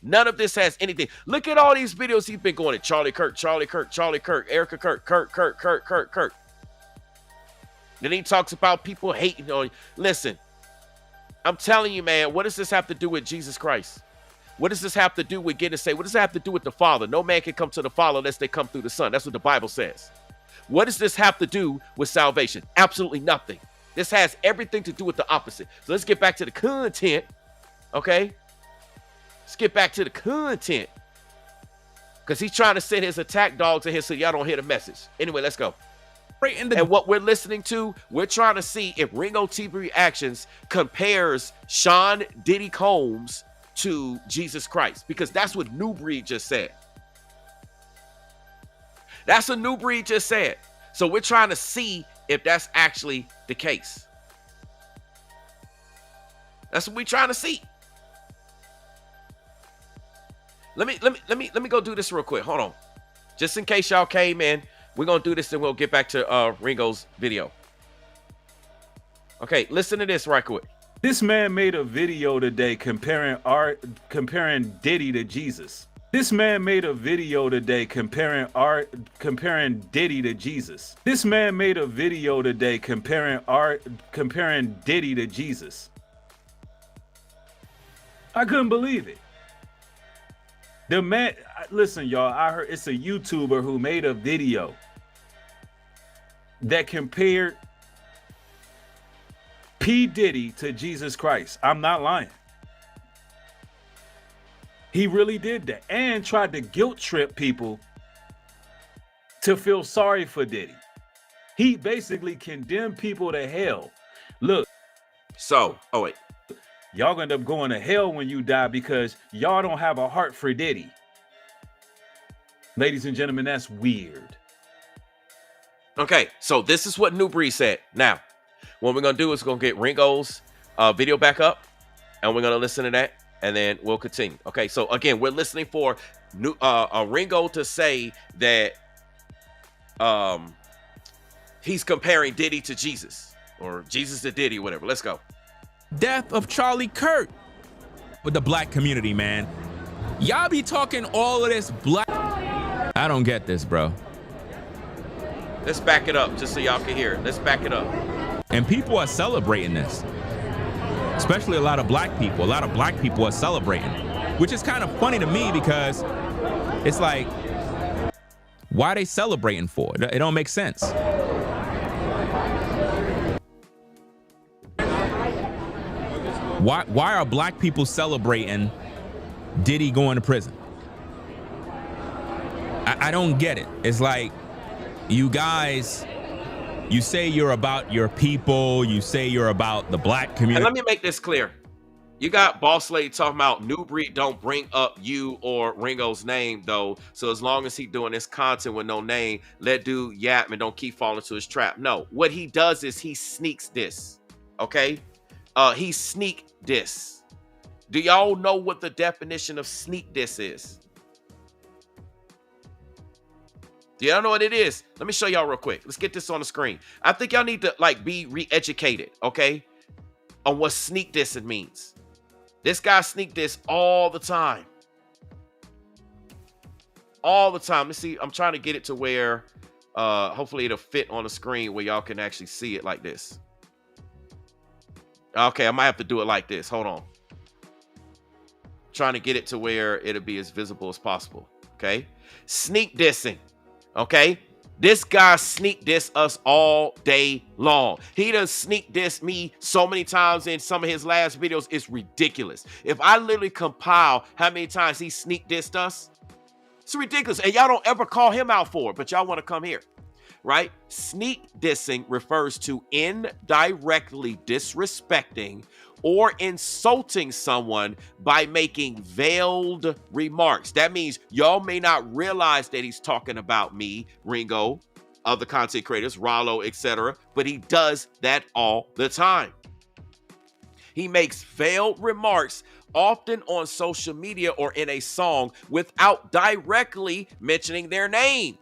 None of this has anything. Look at all these videos he's been going at. Charlie Kirk, Charlie Kirk, Charlie Kirk, Erica Kirk, Kirk. Then he talks about people hating on you. Listen, I'm telling you, man, what does this have to do with Jesus Christ? What does this have to do with getting saved? What does it have to do with the Father? No man can come to the Father unless they come through the Son. That's what the Bible says. What does this have to do with salvation? Absolutely nothing. This has everything to do with the opposite. So let's get back to the content, okay? Let's get back to the content. Because he's trying to send his attack dogs in here so y'all don't hear the message. Anyway, let's go. And what we're listening to, we're trying to see if RingoTV Reactions compares Sean Diddy Combs to Jesus Christ, because that's what Nubreed just said. That's what Nubreed just said. So we're trying to see if that's actually the case. That's what we're trying to see. Let me go do this real quick. Hold on. Just in case y'all came in, we're gonna do this and we'll get back to Ringo's video. Okay, listen to this right quick. This man made a video today comparing Diddy to Jesus. This man made a video today comparing Diddy to Jesus. This man made a video today comparing Diddy to Jesus. I couldn't believe it. The man, listen, y'all, I heard it's a YouTuber who made a video that compared P. Diddy to Jesus Christ. I'm not lying. He really did that and tried to guilt trip people to feel sorry for Diddy. He basically condemned people to hell. Look. So, oh wait. Y'all gonna end up going to hell when you die because y'all don't have a heart for Diddy. Ladies and gentlemen, that's weird. Okay, so this is what Nubreed said. Now, what we're going to do is we're going to get Ringo's video back up, and we're going to listen to that, and then we'll continue. Okay, so again, we're listening for Ringo to say that he's comparing Diddy to Jesus, or Jesus to Diddy, whatever. Let's go. Death of Charlie Kirk with the black community, man. Y'all be talking all of this black. I don't get this, bro. Let's back it up just so y'all can hear it. Let's back it up. And people are celebrating this, especially a lot of black people. A lot of black people are celebrating, which is kind of funny to me because it's like, why are they celebrating for? It don't make sense. Why are black people celebrating Diddy going to prison? I don't get it. It's like, you guys, you say you're about your people, you say you're about the black community. And let me make this clear. You got Boss Lady talking about Nubreed don't bring up you or Ringo's name, though. So as long as he doing this content with no name, let dude yap and don't keep falling to his trap. No, what he does is he sneaks this, okay? He sneak this. Do y'all know what the definition of sneak this is? Do y'all know what it is? Let me show y'all real quick. Let's get this on the screen. I think y'all need to be re-educated, okay, on what sneak dissing means. This guy sneak diss all the time. All the time. Let's see. I'm trying to get it to where hopefully it'll fit on the screen where y'all can actually see it like this. Okay, I might have to do it like this. Hold on. trying to get it to where it'll be as visible as possible. Okay. Sneak dissing. Okay. This guy sneak diss us all day long. He done sneak diss me so many times in some of his last videos. It's ridiculous. If I literally compile how many times he sneak dissed us, it's ridiculous. And y'all don't ever call him out for it, but y'all want to come here, right? Sneak dissing refers to indirectly disrespecting or insulting someone by making veiled remarks. That means y'all may not realize that he's talking about me, Ringo, other content creators, Rollo, etc., but he does that all the time. He makes veiled remarks often on social media or in a song without directly mentioning their name.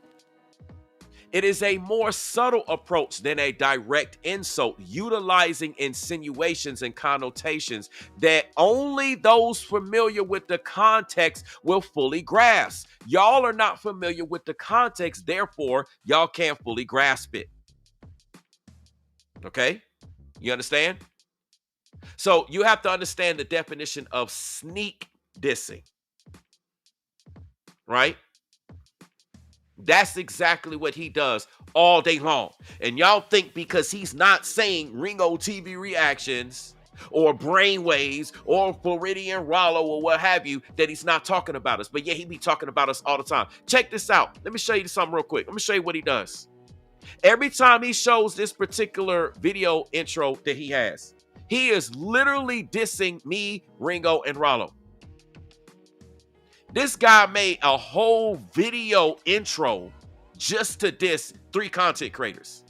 It is a more subtle approach than a direct insult, utilizing insinuations and connotations that only those familiar with the context will fully grasp. Y'all are not familiar with the context, therefore, y'all can't fully grasp it. Okay? You understand? So you have to understand the definition of sneak dissing, right? That's exactly what he does all day long. And y'all think because he's not saying RingoTV reactions or brainwaves or Floridian Rollo or what have you, that he's not talking about us. But yeah, he be talking about us all the time. Check this out. Let me show you something real quick. Let me show you what he does. Every time he shows this particular video intro that he has, he is literally dissing me, Ringo, and Rollo. This guy made a whole video intro just to diss 3 content creators.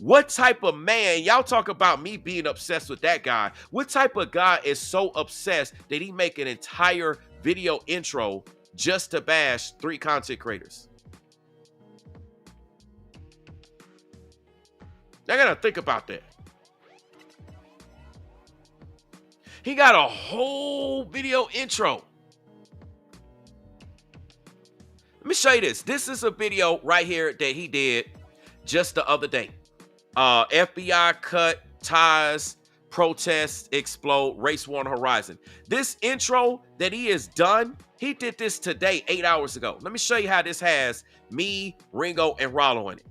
What type of man, y'all talk about me being obsessed with that guy. What type of guy is so obsessed that he make an entire video intro just to bash 3 content creators? I gotta think about that. He got a whole video intro. Let me show you this. This is a video right here that he did just the other day. FBI cut, ties, protests explode, race war on the horizon. This intro that he has done, he did this today, 8 hours ago. Let me show you how this has me, Ringo, and Rollo in it.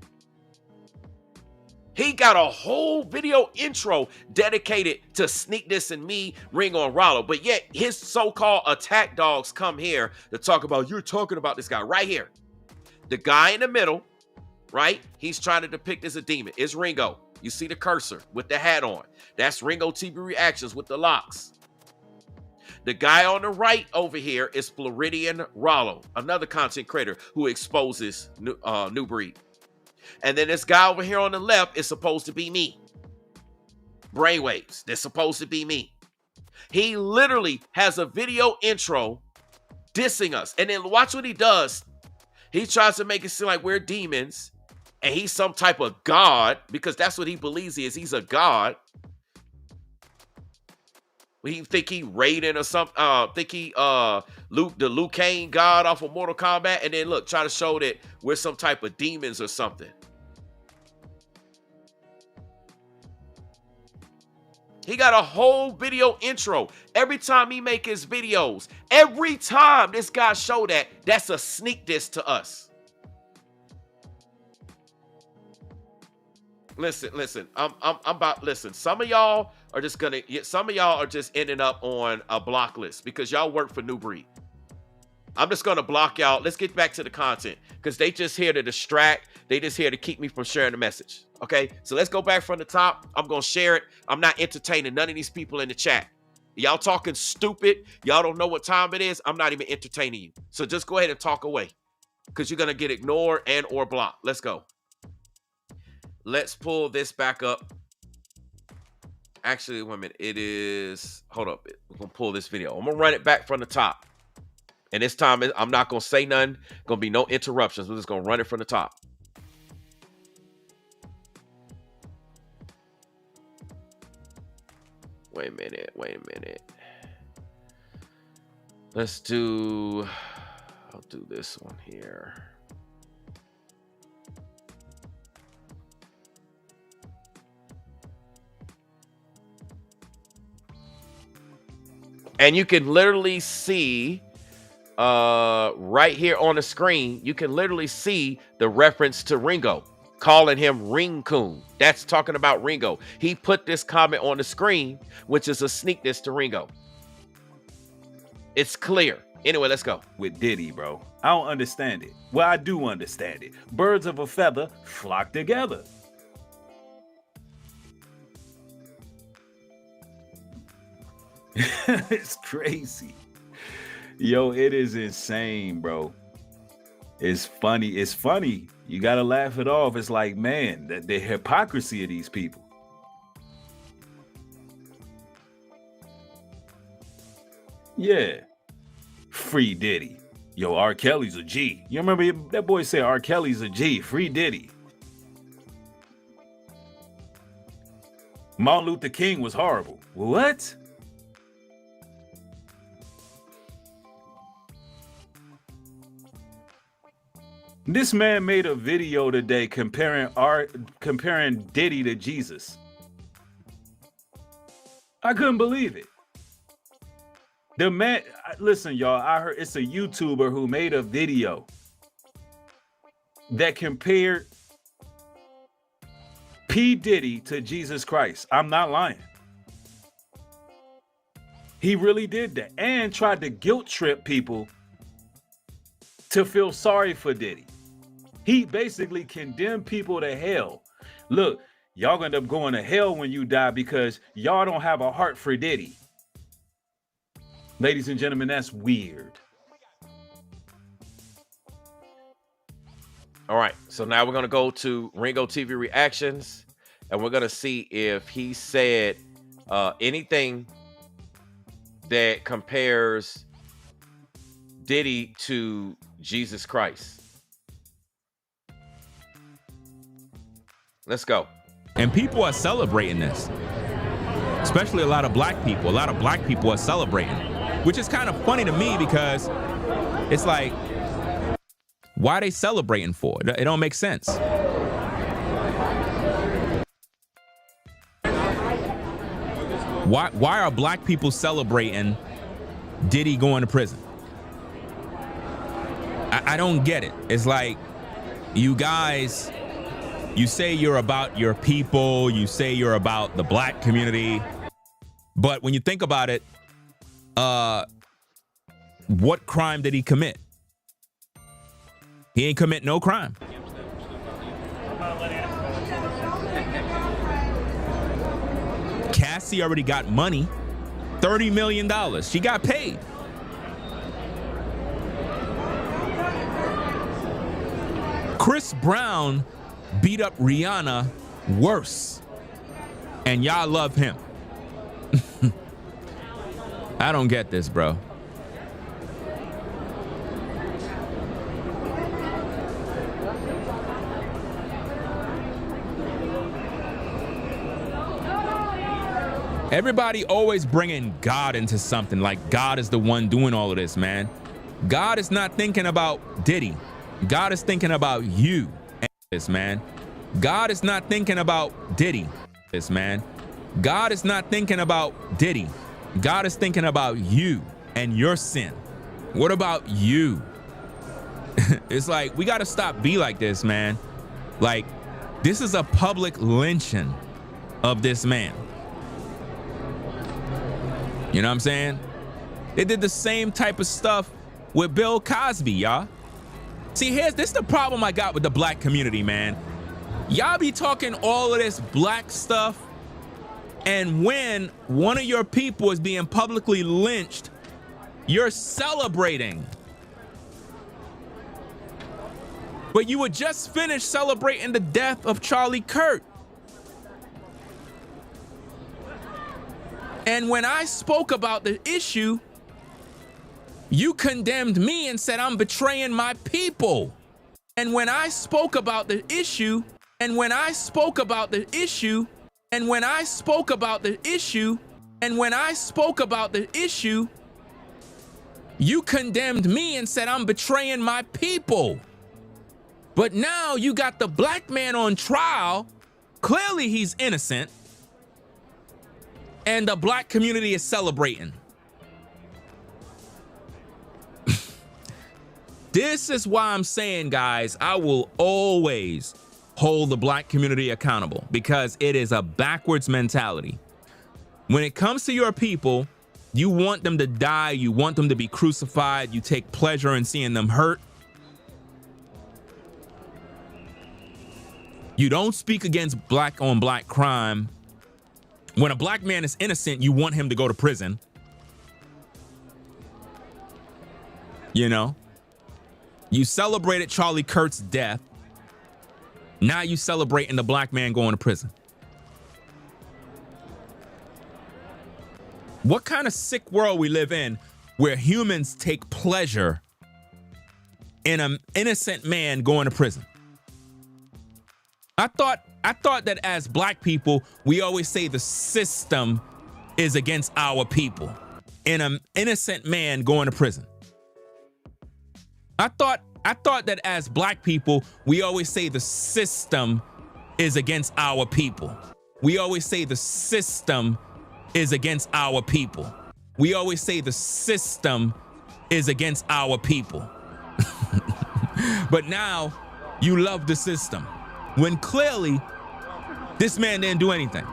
He got a whole video intro dedicated to sneak dissing me, Ringo, and Rollo. But yet his so-called attack dogs come here to talk about, you're talking about this guy right here. The guy in the middle, right? He's trying to depict as a demon. It's Ringo. You see the cursor with the hat on. That's RingoTV reactions with the locks. The guy on the right over here is Floridian Rollo, another content creator who exposes Nubreed. And then this guy over here on the left is supposed to be me. Brainwaves. They're supposed to be me. He literally has a video intro dissing us. And then watch what he does. He tries to make it seem like we're demons. And he's some type of god. Because that's what he believes he is. He's a god. He think he Raiden or something. Think he the Liu Kang god off of Mortal Kombat. And then look, try to show that we're some type of demons or something. He got a whole video intro. Every time he make his videos, every time this guy show that, that's a sneak diss to us. Listen. I'm about, listen. Some of y'all are just ending up on a block list because y'all work for Nubreed. I'm just gonna block y'all. Let's get back to the content because they just here to distract. They just here to keep me from sharing the message. Okay, so let's go back from the top. I'm gonna share it. I'm not entertaining none of these people in the chat. Y'all talking stupid. Y'all don't know what time it is. I'm not even entertaining you. So just go ahead and talk away because you're gonna get ignored and or blocked. Let's go. Let's pull this back up. Actually, wait a minute. It is, hold up. We're gonna pull this video. I'm gonna run it back from the top. And this time, I'm not going to say nothing. Going to be no interruptions. We're just going to run it from the top. Wait a minute. Let's do, I'll do this one here. And you can literally see right here on the screen, you can literally see the reference to Ringo, calling him Ring Coon. That's talking about Ringo. He put this comment on the screen, which is a sneakness to Ringo. It's clear. Anyway, let's go. With Diddy, bro. I don't understand it. Well, I do understand it. Birds of a feather flock together. It's crazy. Yo, it is insane, bro. It's funny. It's funny. You gotta laugh it off. It's like, man, the hypocrisy of these people. Yeah. Free Diddy. Yo, R. Kelly's a G. You remember that boy said R. Kelly's a G. Free Diddy. Martin Luther King was horrible. What? This man made a video today comparing Diddy to Jesus. I couldn't believe it. The man, listen, y'all, I heard it's a YouTuber who made a video that compared P. Diddy to Jesus Christ. I'm not lying. He really did that and tried to guilt trip people to feel sorry for Diddy. He basically condemned people to hell. Look, y'all gonna end up going to hell when you die because y'all don't have a heart for Diddy. Ladies and gentlemen, that's weird. All right, so now we're gonna go to RingoTV reactions, and we're gonna see if he said anything that compares Diddy to Jesus Christ. Let's go. And people are celebrating this, especially a lot of black people. A lot of black people are celebrating, which is kind of funny to me because it's like, why are they celebrating for? It don't make sense. Why are black people celebrating Diddy going to prison? I don't get it. It's like, you guys, you say you're about your people, you say you're about the black community, but when you think about it, what crime did he commit? He ain't commit no crime. Cassie already got money, $30 million. She got paid. Chris Brown beat up Rihanna worse, and y'all love him. I don't get this, bro. Everybody always bringing God into something, like God is the one doing all of this, man. God is not thinking about Diddy. God is thinking about you, this man. God is not thinking about Diddy, this man. God is not thinking about Diddy. God is thinking about you and your sin. What about you? It's like, we got to stop be like this, man. Like, this is a public lynching of this man. You know what I'm saying? They did the same type of stuff with Bill Cosby, y'all. See, this is the problem I got with the black community, man. Y'all be talking all of this black stuff, and when one of your people is being publicly lynched, you're celebrating. But you would just finish celebrating the death of Charlie Kirk. And when I spoke about the issue, you condemned me and said I'm betraying my people. And when I spoke about the issue, and when I spoke about the issue, and when I spoke about the issue, and when I spoke about the issue, you condemned me and said I'm betraying my people. But now you got the black man on trial. Clearly he's innocent. And the black community is celebrating. This is why I'm saying, guys, I will always hold the black community accountable, because it is a backwards mentality. When it comes to your people, you want them to die, you want them to be crucified, you take pleasure in seeing them hurt. You don't speak against black on black crime. When a black man is innocent, you want him to go to prison. You know? You celebrated Charlie Kirk's death. Now you celebrating the black man going to prison. What kind of sick world we live in where humans take pleasure in an innocent man going to prison? I thought that as black people, we always say the system is against our people. In an innocent man going to prison. I thought that as black people, we always say the system is against our people. We always say the system is against our people. We always say the system is against our people. But now you love the system, when clearly this man didn't do anything.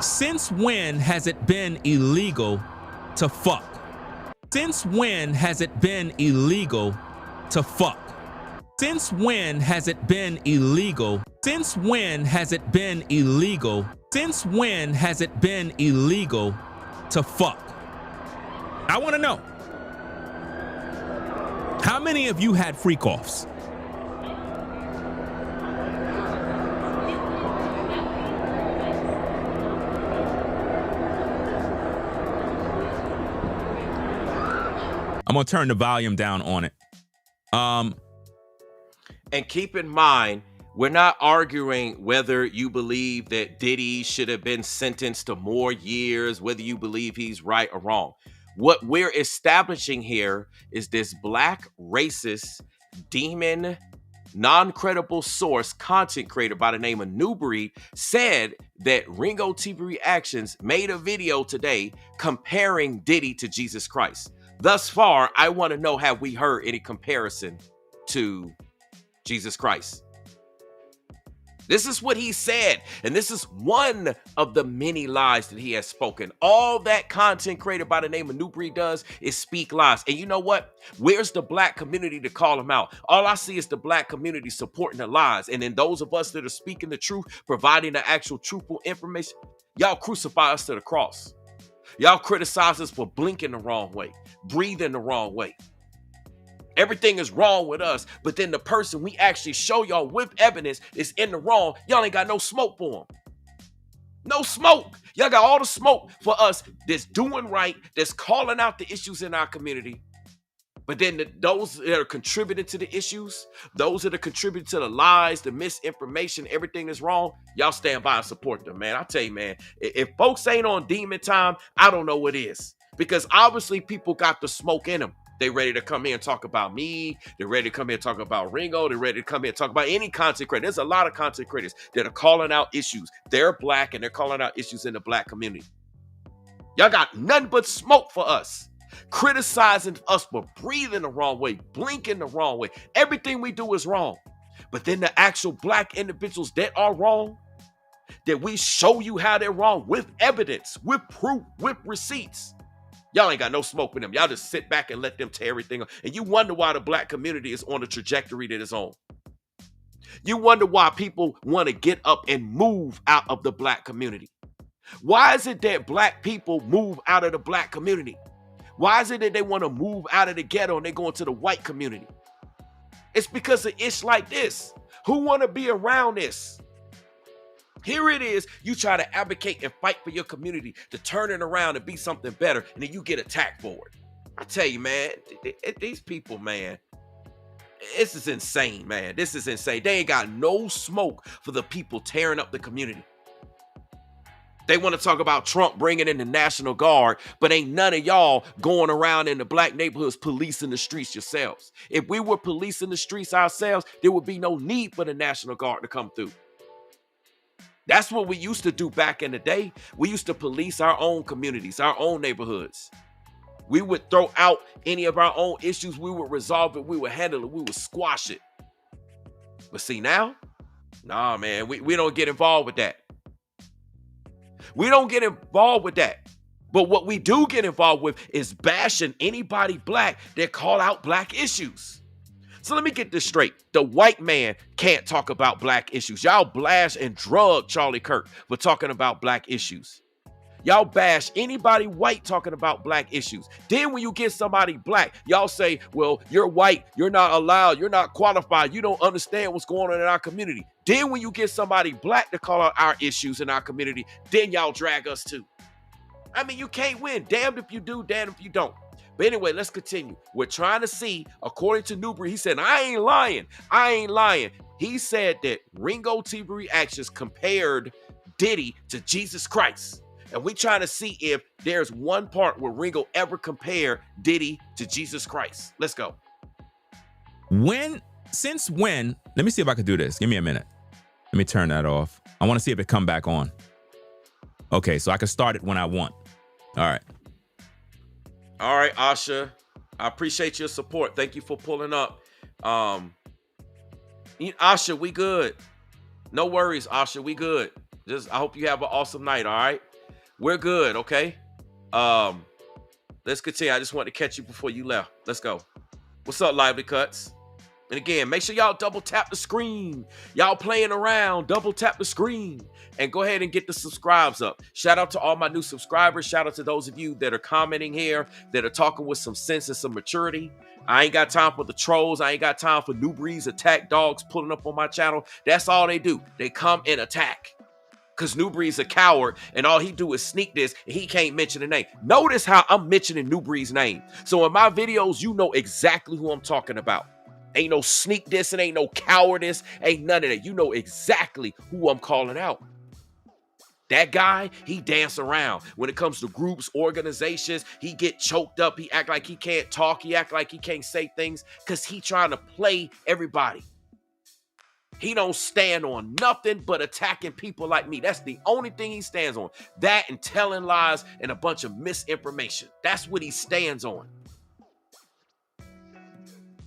Since when has it been illegal to fuck? Since when has it been illegal to fuck? Since when has it been illegal? Since when has it been illegal? Since when has it been illegal to fuck? I want to know. How many of you had freak offs? I'm gonna turn the volume down on it. And keep in mind, we're not arguing whether you believe that Diddy should have been sentenced to more years, whether you believe he's right or wrong. What we're establishing here is this black racist demon, non-credible source content creator by the name of Nubreed said that RingoTV Reactions made a video today comparing Diddy to Jesus Christ. Thus far, I want to know, have we heard any comparison to Jesus Christ? This is what he said, and this is one of the many lies that he has spoken. All that content created by the name of Nubreed does is speak lies. And you know what? Where's the black community to call him out? All I see is the black community supporting the lies. And then those of us that are speaking the truth, providing the actual truthful information, y'all crucify us to the cross. Y'all criticize us for blinking the wrong way, breathing the wrong way. Everything is wrong with us, but then the person we actually show y'all with evidence is in the wrong. Y'all ain't got no smoke for them. No smoke. Y'all got all the smoke for us that's doing right, that's calling out the issues in our community. But then those that are contributing to the issues, those that are contributing to the lies, the misinformation, everything that's wrong, y'all stand by and support them, man. I tell you, man, if folks ain't on demon time, I don't know what is. Because obviously people got the smoke in them. They ready to come here and talk about me. They're ready to come here and talk about Ringo. They're ready to come here and talk about any content creator. There's a lot of content creators that are calling out issues. They're black and they're calling out issues in the black community. Y'all got nothing but smoke for us. Criticizing us for breathing the wrong way, blinking the wrong way. Everything we do is wrong. But then the actual black individuals that are wrong, that we show you how they're wrong with evidence, with proof, with receipts. Y'all ain't got no smoke with them. Y'all just sit back and let them tear everything up. And you wonder why the black community is on the trajectory that it's on. You wonder why people want to get up and move out of the black community. Why is it that black people move out of the black community? Why is it that they want to move out of the ghetto and they go into the white community? It's because of ish like this. Who want to be around this? Here it is. You try to advocate and fight for your community to turn it around and be something better, and then you get attacked for it. I tell you, man, these people, man, this is insane, man. This is insane. They ain't got no smoke for the people tearing up the community. They want to talk about Trump bringing in the National Guard, but ain't none of y'all going around in the black neighborhoods policing the streets yourselves. If we were policing the streets ourselves, there would be no need for the National Guard to come through. That's what we used to do back in the day. We used to police our own communities, our own neighborhoods. We would throw out any of our own issues. We would resolve it. We would handle it. We would squash it. But see now, nah, man, we don't get involved with that. We don't get involved with that. But what we do get involved with is bashing anybody black that call out black issues. So let me get this straight. The white man can't talk about black issues. Y'all blast and drug Charlie Kirk for talking about black issues. Y'all bash anybody white talking about black issues. Then when you get somebody black, y'all say, well, you're white, you're not allowed, you're not qualified, you don't understand what's going on in our community. Then when you get somebody black to call out our issues in our community, then y'all drag us too. I mean, you can't win. Damned if you do, damned if you don't. But anyway, let's continue. We're trying to see, according to Nubreed, he said, I ain't lying. I ain't lying. He said that RingoTV Reactions compared Diddy to Jesus Christ. And we trying to see if there's one part where Ringo ever compared Diddy to Jesus Christ. Let's go. Since when? Let me see if I can do this. Give me a minute. Let me turn that off. I want to see if it come back on. Okay, so I can start it when I want. All right. All right, Asha. I appreciate your support. Thank you for pulling up. Asha, we good. No worries, Asha. We good. I hope you have an awesome night, all right? We're good, okay? Let's continue. I just wanted to catch you before you left. Let's go. What's up, Lively Cuts? And again, make sure y'all double tap the screen. Y'all playing around, double tap the screen. And go ahead and get the subscribes up. Shout out to all my new subscribers. Shout out to those of you that are commenting here, that are talking with some sense and some maturity. I ain't got time for the trolls. I ain't got time for Nubreed's attack dogs pulling up on my channel. That's all they do. They come and attack. Because Nubreed's a coward, and all he do is sneak this, and he can't mention the name. Notice how I'm mentioning Nubreed's name. So in my videos, you know exactly who I'm talking about. Ain't no sneak this, and ain't no cowardice, ain't none of that. You know exactly who I'm calling out. That guy, he dance around. When it comes to groups, organizations, he get choked up. He act like he can't talk. He act like he can't say things because he trying to play everybody. He don't stand on nothing but attacking people like me. That's the only thing he stands on. That and telling lies and a bunch of misinformation. That's what he stands on.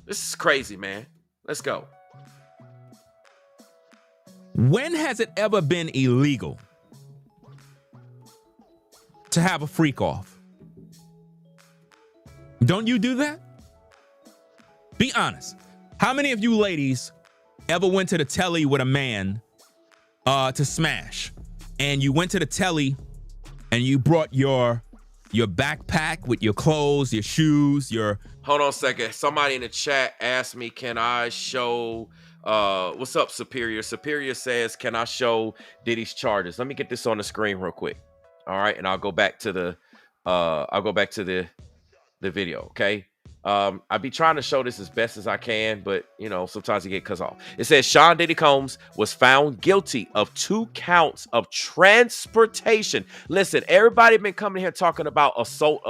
This is crazy, man. Let's go. When has it ever been illegal to have a freak off? Don't you do that? Be honest. How many of you ladies ever went to the telly with a man to smash, and you went to the telly and you brought your backpack with your clothes, your shoes, your... Hold on a second. Somebody in the chat asked me, can I show... what's up, Superior? Superior says, can I show Diddy's charges? Let me get this on the screen real quick. All right, and I'll go back to the video, okay? I be trying to show this as best as I can, but you know, sometimes you get cut off. It says Sean Diddy Combs was found guilty of 2 counts of transportation. Listen, everybody been coming here talking about assault.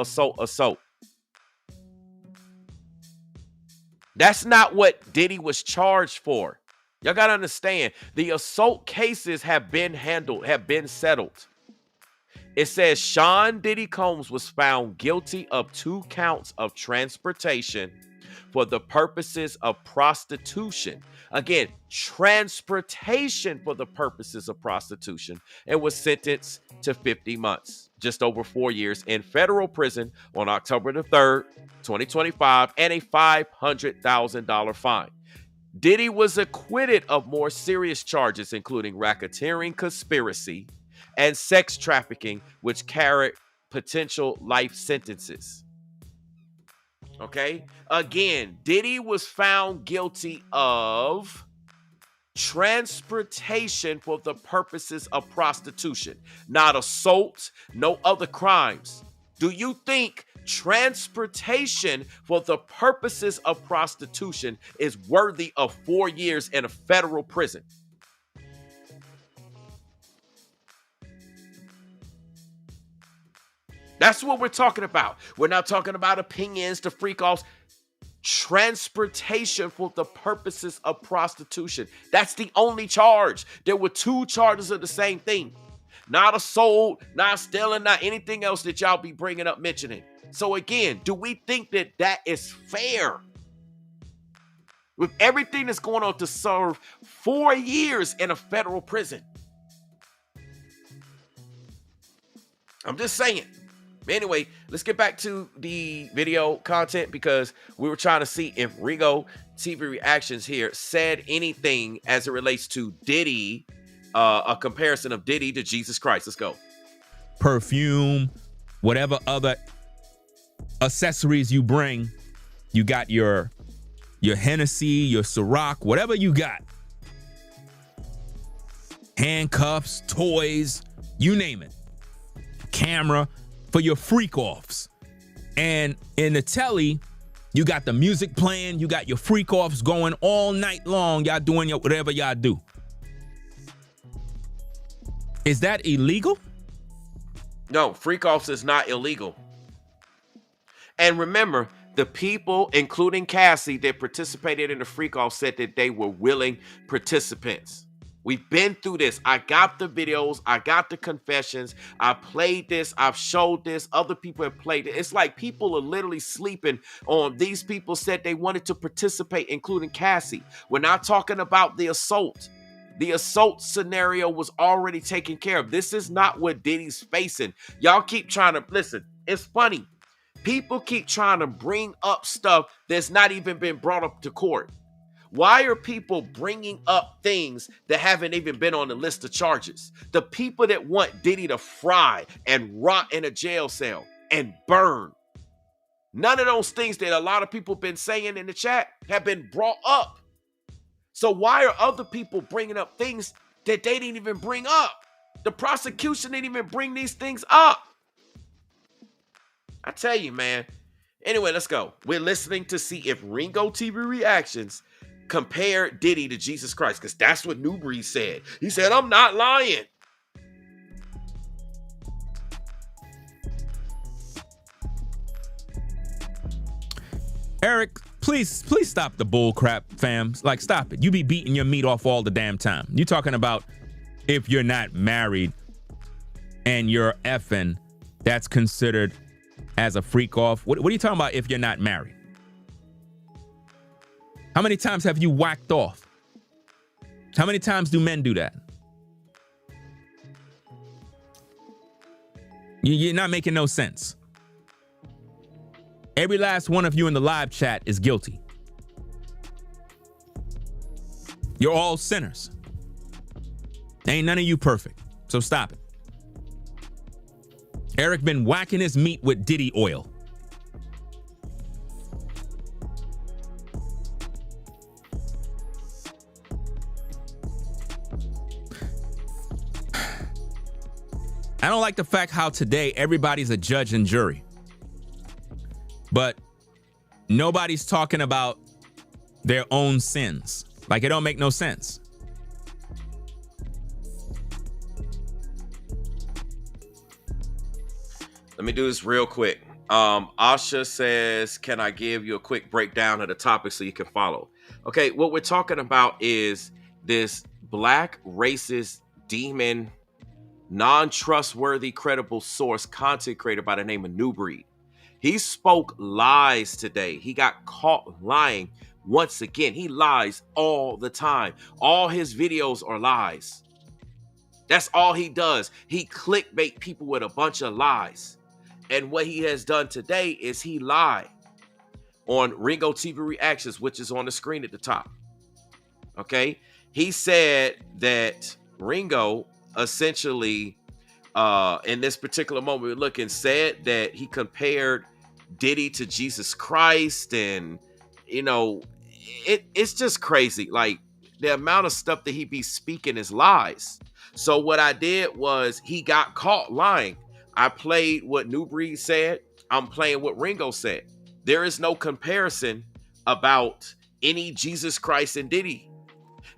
That's not what Diddy was charged for. Y'all gotta understand, the assault cases have been handled, have been settled. It says Sean Diddy Combs was found guilty of 2 counts of transportation for the purposes of prostitution. Again, transportation for the purposes of prostitution, and was sentenced to 50 months, just over 4 years in federal prison on October the 3rd, 2025, and a $500,000 fine. Diddy was acquitted of more serious charges, including racketeering, conspiracy, and sex trafficking, which carried potential life sentences. Okay? Again, Diddy was found guilty of transportation for the purposes of prostitution, not assault, no other crimes. Do you think transportation for the purposes of prostitution is worthy of 4 years in a federal prison? That's what we're talking about. We're not talking about opinions to freak offs. Transportation for the purposes of prostitution. That's the only charge. There were 2 charges of the same thing. Not assault, not stealing, not anything else that y'all be bringing up mentioning. So again, do we think that that is fair? With everything that's going on, to serve 4 years in a federal prison. I'm just saying. Anyway, let's get back to the video content, because we were trying to see if RingoTV Reactions here said anything as it relates to Diddy, a comparison of Diddy to Jesus Christ. Let's go. Perfume, whatever other accessories you bring, you got your Hennessy, your Ciroc, whatever you got. Handcuffs, toys, you name it. Camera for your freak offs. And in the telly, you got the music playing, you got your freak offs going all night long. Y'all doing whatever y'all do. Is that illegal? No, freak offs is not illegal. And remember, the people, including Cassie, that participated in the freak off said that they were willing participants. We've been through this. I got the videos. I got the confessions. I played this. I've showed this. Other people have played it. It's like people are literally sleeping on these people said they wanted to participate, including Cassie. We're not talking about the assault. The assault scenario was already taken care of. This is not what Diddy's facing. Y'all keep trying to, listen, it's funny. People keep trying to bring up stuff that's not even been brought up to court. Why are people bringing up things that haven't even been on the list of charges? The people that want Diddy to fry and rot in a jail cell and burn. None of those things that a lot of people been saying in the chat have been brought up. So why are other people bringing up things that they didn't even bring up? The prosecution didn't even bring these things up. I tell you, man. Anyway, let's go. We're listening to see if RingoTV Reactions compare Diddy to Jesus Christ, because that's what Nubreed said. He said, I'm not lying. Eric, please stop the bull crap, fam. Like, stop it. You be beating your meat off all the damn time. You talking about if you're not married and you're effing, that's considered as a freak off. What are you talking about if you're not married? How many times have you whacked off? How many times do men do that? You're not making no sense. Every last one of you in the live chat is guilty. You're all sinners. Ain't none of you perfect, so stop it. Eric been whacking his meat with Diddy oil. I don't like the fact how today everybody's a judge and jury, but nobody's talking about their own sins. Like, it don't make no sense. Let me do this real quick. Asha says, can I give you a quick breakdown of the topic so you can follow? Okay, what we're talking about is this black racist demon, non-trustworthy, credible source content creator by the name of Nubreed. He spoke lies today. He got caught lying once again. He lies all the time. All his videos are lies. That's all he does. He clickbait people with a bunch of lies. And what he has done today is he lied on RingoTV Reactions, which is on the screen at the top. Okay? He said that Ringo essentially, in this particular moment we're looking, said that he compared Diddy to Jesus Christ, and you know, it's just crazy. Like, the amount of stuff that he be speaking is lies. So what I did was, he got caught lying. I played what Nubreed said. I'm playing what Ringo said. There is no comparison about any Jesus Christ and Diddy.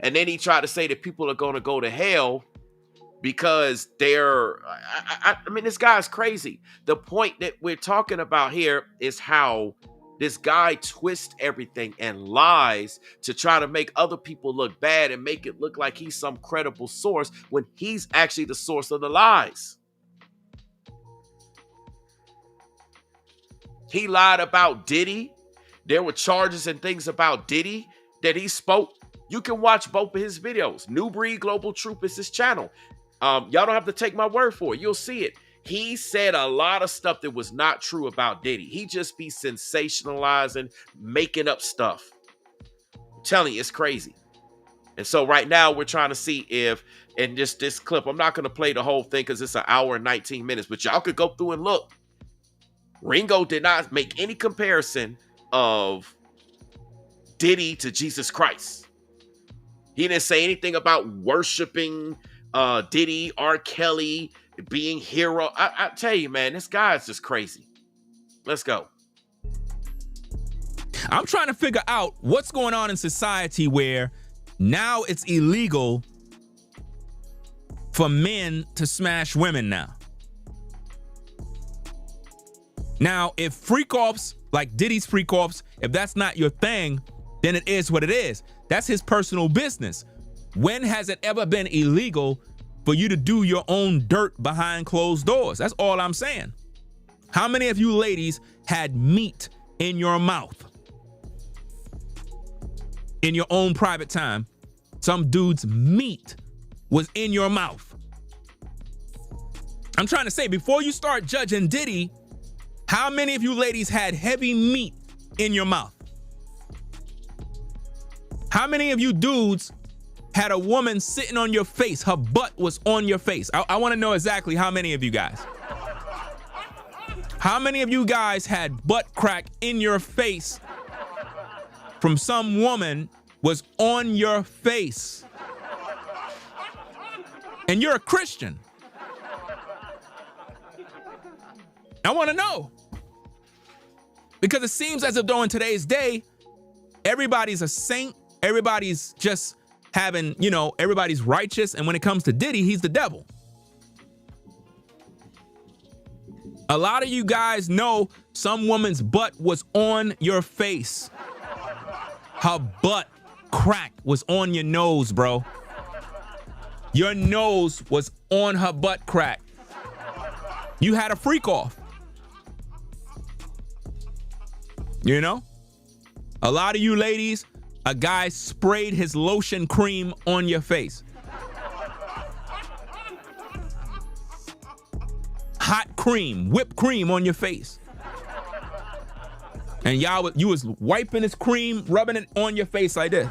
And then he tried to say that people are going to go to hell because I mean, this guy's crazy. The point that we're talking about here is how this guy twists everything and lies to try to make other people look bad and make it look like he's some credible source when he's actually the source of the lies. He lied about Diddy. There were charges and things about Diddy that he spoke. You can watch both of his videos. Nubreed Global Troop is his channel. Y'all don't have to take my word for it. You'll see it. He said a lot of stuff that was not true about Diddy. He just be sensationalizing, making up stuff. I'm telling you, it's crazy. And so right now we're trying to see if, in just this clip, I'm not going to play the whole thing because it's an hour and 19 minutes, but y'all could go through and look. Ringo did not make any comparison of Diddy to Jesus Christ. He didn't say anything about worshiping Diddy, R. Kelly, being hero. I tell you, man, this guy is just crazy. Let's go. I'm trying to figure out what's going on in society where now it's illegal for men to smash women now. Now, if freak-offs, like Diddy's freak-offs, if that's not your thing, then it is what it is. That's his personal business. When has it ever been illegal for you to do your own dirt behind closed doors? That's all I'm saying. How many of you ladies had meat in your mouth? In your own private time, some dude's meat was in your mouth. I'm trying to say, before you start judging Diddy, how many of you ladies had heavy meat in your mouth? How many of you dudes had a woman sitting on your face? Her butt was on your face. I want to know exactly how many of you guys. How many of you guys had butt crack in your face from some woman was on your face? And you're a Christian. I want to know. Because it seems as if though in today's day, everybody's a saint. Everybody's just having, you know, everybody's righteous. And when it comes to Diddy, he's the devil. A lot of you guys know some woman's butt was on your face. Her butt crack was on your nose, bro. Your nose was on her butt crack. You had a freak off. You know? A lot of you ladies, a guy sprayed his lotion cream on your face. Hot cream, whipped cream on your face. And you was wiping his cream, rubbing it on your face like this.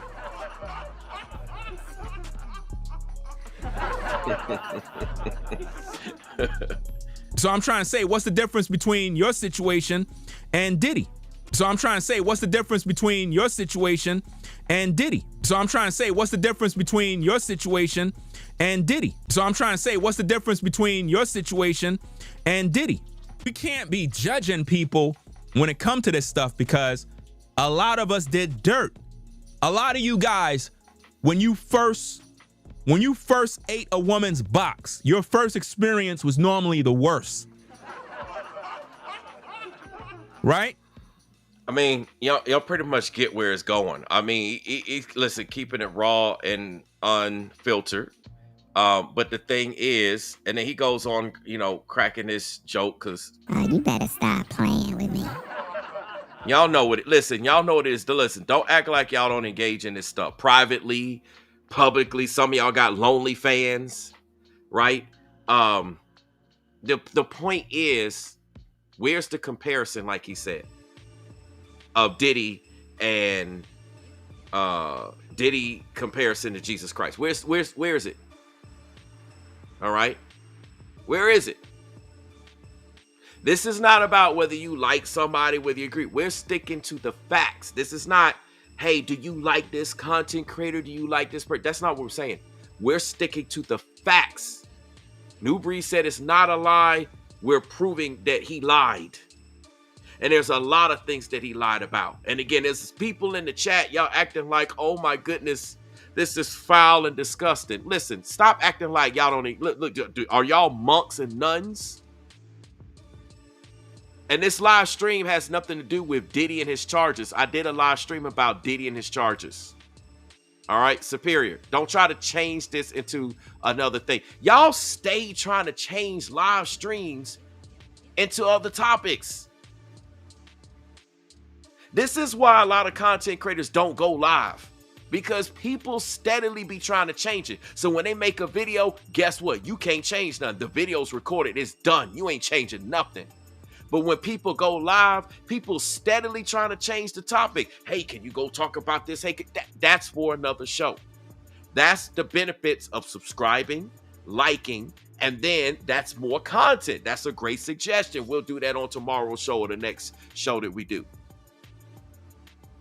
So I'm trying to say, what's the difference between your situation and Diddy? So I'm trying to say, what's the difference between your situation and Diddy? So I'm trying to say, what's the difference between your situation and Diddy? So I'm trying to say, what's the difference between your situation and Diddy? We can't be judging people when it comes to this stuff because a lot of us did dirt. A lot of you guys, when you first ate a woman's box, your first experience was normally the worst. Right? I mean, y'all pretty much get where it's going. I mean, listen, keeping it raw and unfiltered. But the thing is, and then he goes on, you know, cracking this joke because you better stop playing with me. Y'all know what it. Listen, y'all know what it is to listen. Don't act like y'all don't engage in this stuff privately, publicly. Some of y'all got lonely fans, right? The point is, where's the comparison, like he said, of Diddy and Diddy comparison to Jesus Christ? Where is it? All right, where is it? This is not about whether you like somebody, whether you agree. We're sticking to the facts. This is not, hey, do you like this content creator? Do you like this person? That's not what we're saying. We're sticking to the facts. Nubreed said it's not a lie. We're proving that he lied. And there's a lot of things that he lied about. And again, there's people in the chat, y'all acting like, oh my goodness, This is foul and disgusting. Listen, stop acting like y'all don't look, are y'all monks and nuns? And this live stream has nothing to do with Diddy and his charges. I did a live stream about Diddy and his charges. All right, Superior. Don't try to change this into another thing. Y'all stay trying to change live streams into other topics. This is why a lot of content creators don't go live, because people steadily be trying to change it. So when they make a video, guess what? You can't change nothing. The video's recorded. It's done. You ain't changing nothing. But when people go live, people steadily trying to change the topic. Hey, can you go talk about this? Hey, that's for another show. That's the benefits of subscribing, liking, and then that's more content. That's a great suggestion. We'll do that on tomorrow's show or the next show that we do.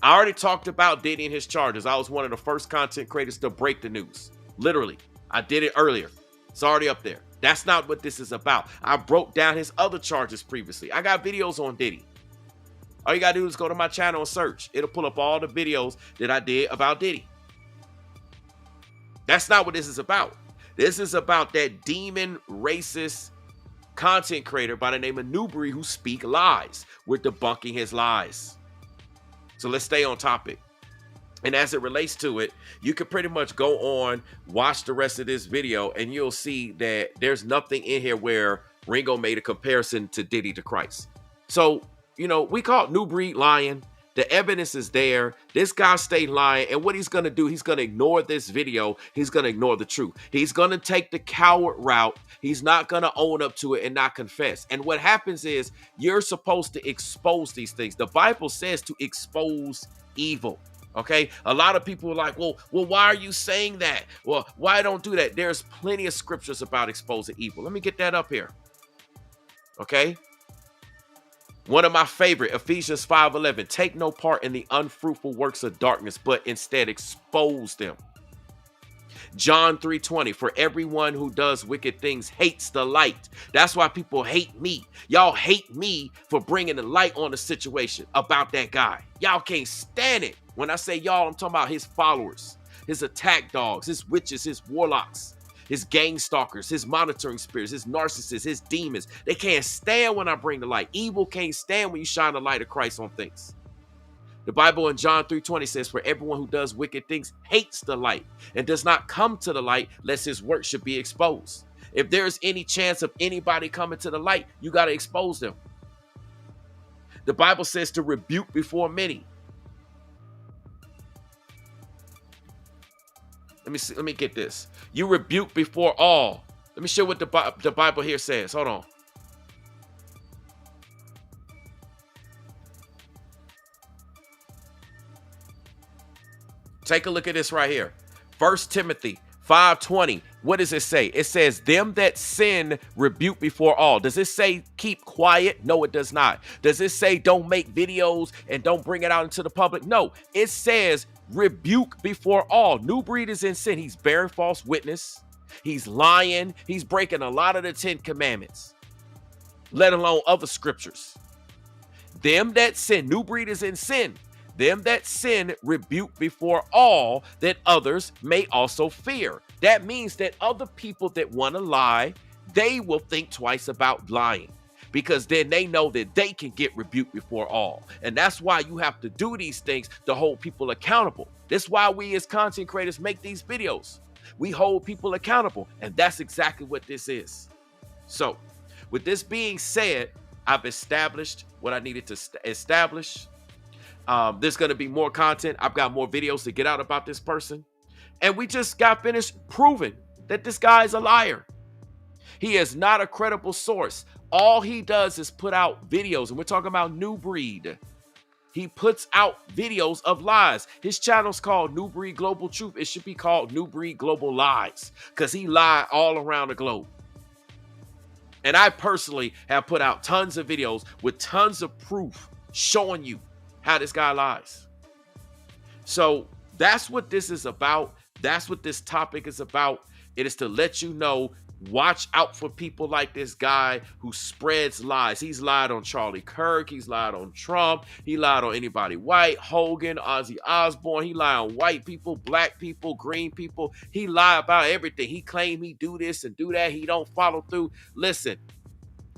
I already talked about Diddy and his charges. I was one of the first content creators to break the news. Literally, I did it earlier. It's already up there. That's not what this is about. I broke down his other charges previously. I got videos on Diddy. All you gotta do is go to my channel and search. It'll pull up all the videos that I did about Diddy. That's not what this is about. This is about that demon racist content creator by the name of Nubreed who speak lies. We're debunking his lies. So let's stay on topic. And as it relates to it, you can pretty much go on, watch the rest of this video, and you'll see that there's nothing in here where Ringo made a comparison to Diddy to Christ. So, you know, we caught Nubreed lying. The evidence is there. This guy stayed lying. And what he's going to do, he's going to ignore this video. He's going to ignore the truth. He's going to take the coward route. He's not going to own up to it and not confess. And what happens is you're supposed to expose these things. The Bible says to expose evil. Okay, a lot of people are like, well, why are you saying that? Well, why don't do that? There's plenty of scriptures about exposing evil. Let me get that up here. Okay. One of my favorite, Ephesians 5:11, take no part in the unfruitful works of darkness, but instead expose them. John 3:20, for everyone who does wicked things hates the light. That's why people hate me. Y'all hate me for bringing the light on the situation about that guy. Y'all can't stand it. When I say y'all, I'm talking about his followers, his attack dogs, his witches, his warlocks, his gang stalkers, his monitoring spirits, his narcissists, his demons. They can't stand when I bring the light. Evil can't stand when you shine the light of Christ on things. The Bible in John 3:20 says, for everyone who does wicked things hates the light and does not come to the light lest his work should be exposed. If there's any chance of anybody coming to the light, you got to expose them. The Bible says to rebuke before many. Let me get this. You rebuke before all. Let me show what the Bible here says. Hold on. Take a look at this right here. 1 Timothy 5:20. What does it say? It says, them that sin rebuke before all. Does it say keep quiet? No, it does not. Does it say don't make videos and don't bring it out into the public? No, it says rebuke before all. Nubreed is in sin. He's bearing false witness. He's lying. He's breaking a lot of the 10 commandments, let alone other scriptures. Them that sin, Nubreed is in sin. Them that sin rebuke before all, that others may also fear. That means that other people that want to lie, they will think twice about lying, because then they know that they can get rebuked before all. And that's why you have to do these things to hold people accountable. That's why we as content creators make these videos. We hold people accountable, and that's exactly what this is. So with this being said, I've established what I needed to establish. There's going to be more content. I've got more videos to get out about this person. And we just got finished proving that this guy is a liar. He is not a credible source. All he does is put out videos, and we're talking about Nubreed. He puts out videos of lies. His channel's called Nubreed Global Truth. It should be called Nubreed Global Lies, because he lied all around the globe. And I personally have put out tons of videos with tons of proof showing you how this guy lies. So that's what this is about. That's what this topic is about. It is to let you know Watch out for people like this guy who spreads lies. He's lied on Charlie Kirk. He's lied on Trump. He lied on anybody white, Hogan, Ozzy Osbourne. He lied on white people, black people, green people. He lied about everything. He claimed he do this and do that. He don't follow through. Listen,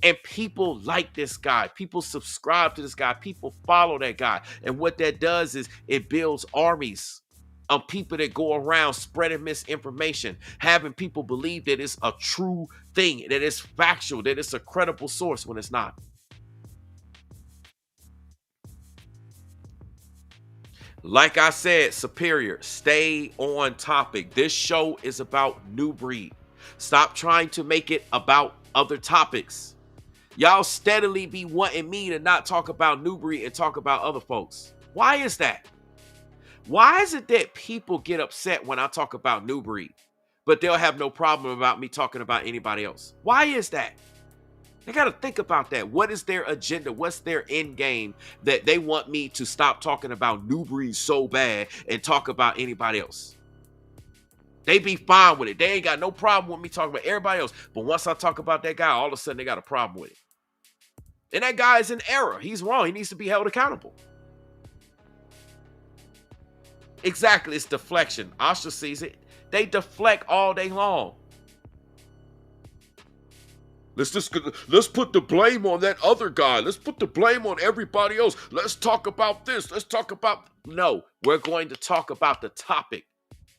and people like this guy. People subscribe to this guy. People follow that guy. And what that does is it builds armies of people that go around spreading misinformation, having people believe that it's a true thing, that it's factual, that it's a credible source when it's not. Like I said, Superior, stay on topic. This show is about Nubreed. Stop trying to make it about other topics. Y'all steadily be wanting me to not talk about Nubreed and talk about other folks. Why is that? Why is it that people get upset when I talk about Nubreed, but they'll have no problem about me talking about anybody else? Why is that? They got to think about that. What is their agenda? What's their end game that they want me to stop talking about Nubreed so bad and talk about anybody else? They be fine with it. They ain't got no problem with me talking about everybody else. But once I talk about that guy, all of a sudden they got a problem with it. And that guy is in error. He's wrong. He needs to be held accountable. Exactly. It's deflection. Asha sees it. They deflect all day long. Let's put the blame on that other guy. Let's put the blame on everybody else. Let's talk about this. Let's talk about... No, we're going to talk about the topic.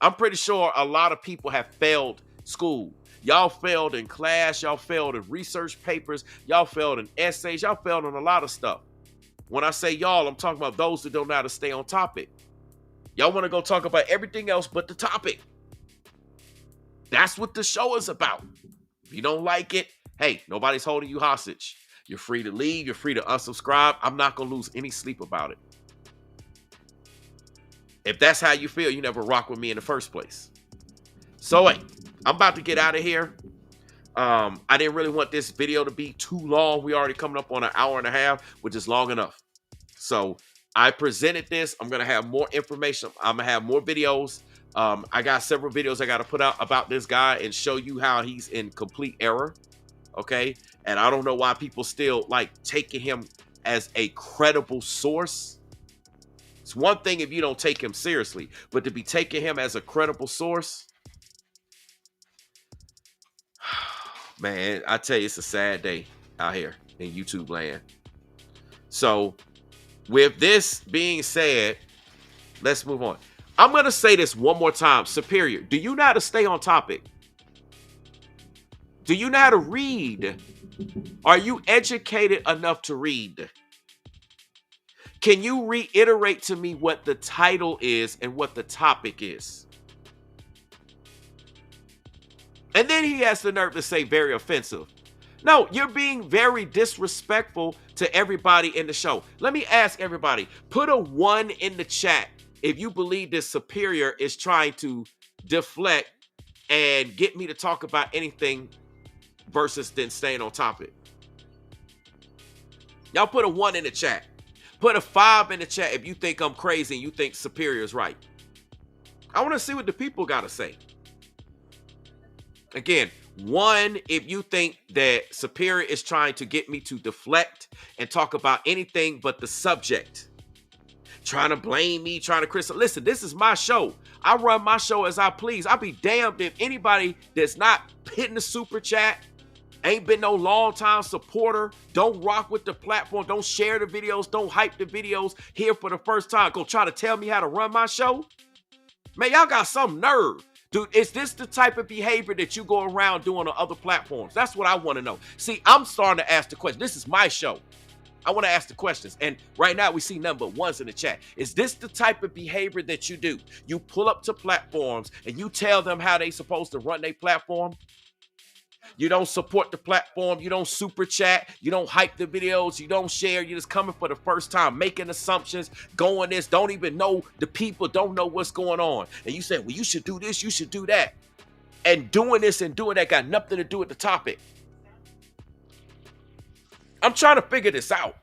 I'm pretty sure a lot of people have failed school. Y'all failed in class. Y'all failed in research papers. Y'all failed in essays. Y'all failed on a lot of stuff. When I say y'all, I'm talking about those that don't know how to stay on topic. Y'all want to go talk about everything else but the topic. That's what the show is about. If you don't like it, hey, nobody's holding you hostage. You're free to leave. You're free to unsubscribe. I'm not going to lose any sleep about it. If that's how you feel, you never rock with me in the first place. So, hey, I'm about to get out of here. I didn't really want this video to be too long. We already coming up on an hour and a half, which is long enough. So, I presented this. I'm going to have more information. I'm going to have more videos. I got several videos I got to put out about this guy and show you how he's in complete error. Okay. And I don't know why people still like taking him as a credible source. It's one thing if you don't take him seriously, but to be taking him as a credible source, man, I tell you, it's a sad day out here in YouTube land. So with this being said, let's move on. I'm going to say this one more time. Superior, do you know how to stay on topic? Do you know how to read? Are you educated enough to read? Can you reiterate to me what the title is and what the topic is? And then he has the nerve to say very offensive. No, you're being very disrespectful to everybody in the show. Let me ask everybody, put a 1 in the chat if you believe this Superior is trying to deflect and get me to talk about anything versus then staying on topic. Y'all put a 1 in the chat. Put a 5 in the chat if you think I'm crazy and you think Superior is right. I want to see what the people got to say. Again, 1 if you think that Superior is trying to get me to deflect and talk about anything but the subject. Trying to blame me, trying to criticize. Listen, this is my show. I run my show as I please. I'll be damned if anybody that's not hitting the super chat, ain't been no long time supporter, don't rock with the platform, don't share the videos, don't hype the videos, here for the first time, go try to tell me how to run my show? Man, y'all got some nerve. Dude, is this the type of behavior that you go around doing on other platforms? That's what I want to know. See, I'm starting to ask the question. This is my show. I want to ask the questions. And right now we see number 1s in the chat. Is this the type of behavior that you do? You pull up to platforms and you tell them how they supposed to run their platform? You don't support the platform. You don't super chat. You don't hype the videos. You don't share. You're just coming for the first time, making assumptions, going this, don't even know the people, don't know what's going on. And you say, well, you should do this, you should do that. And doing this and doing that got nothing to do with the topic. I'm trying to figure this out,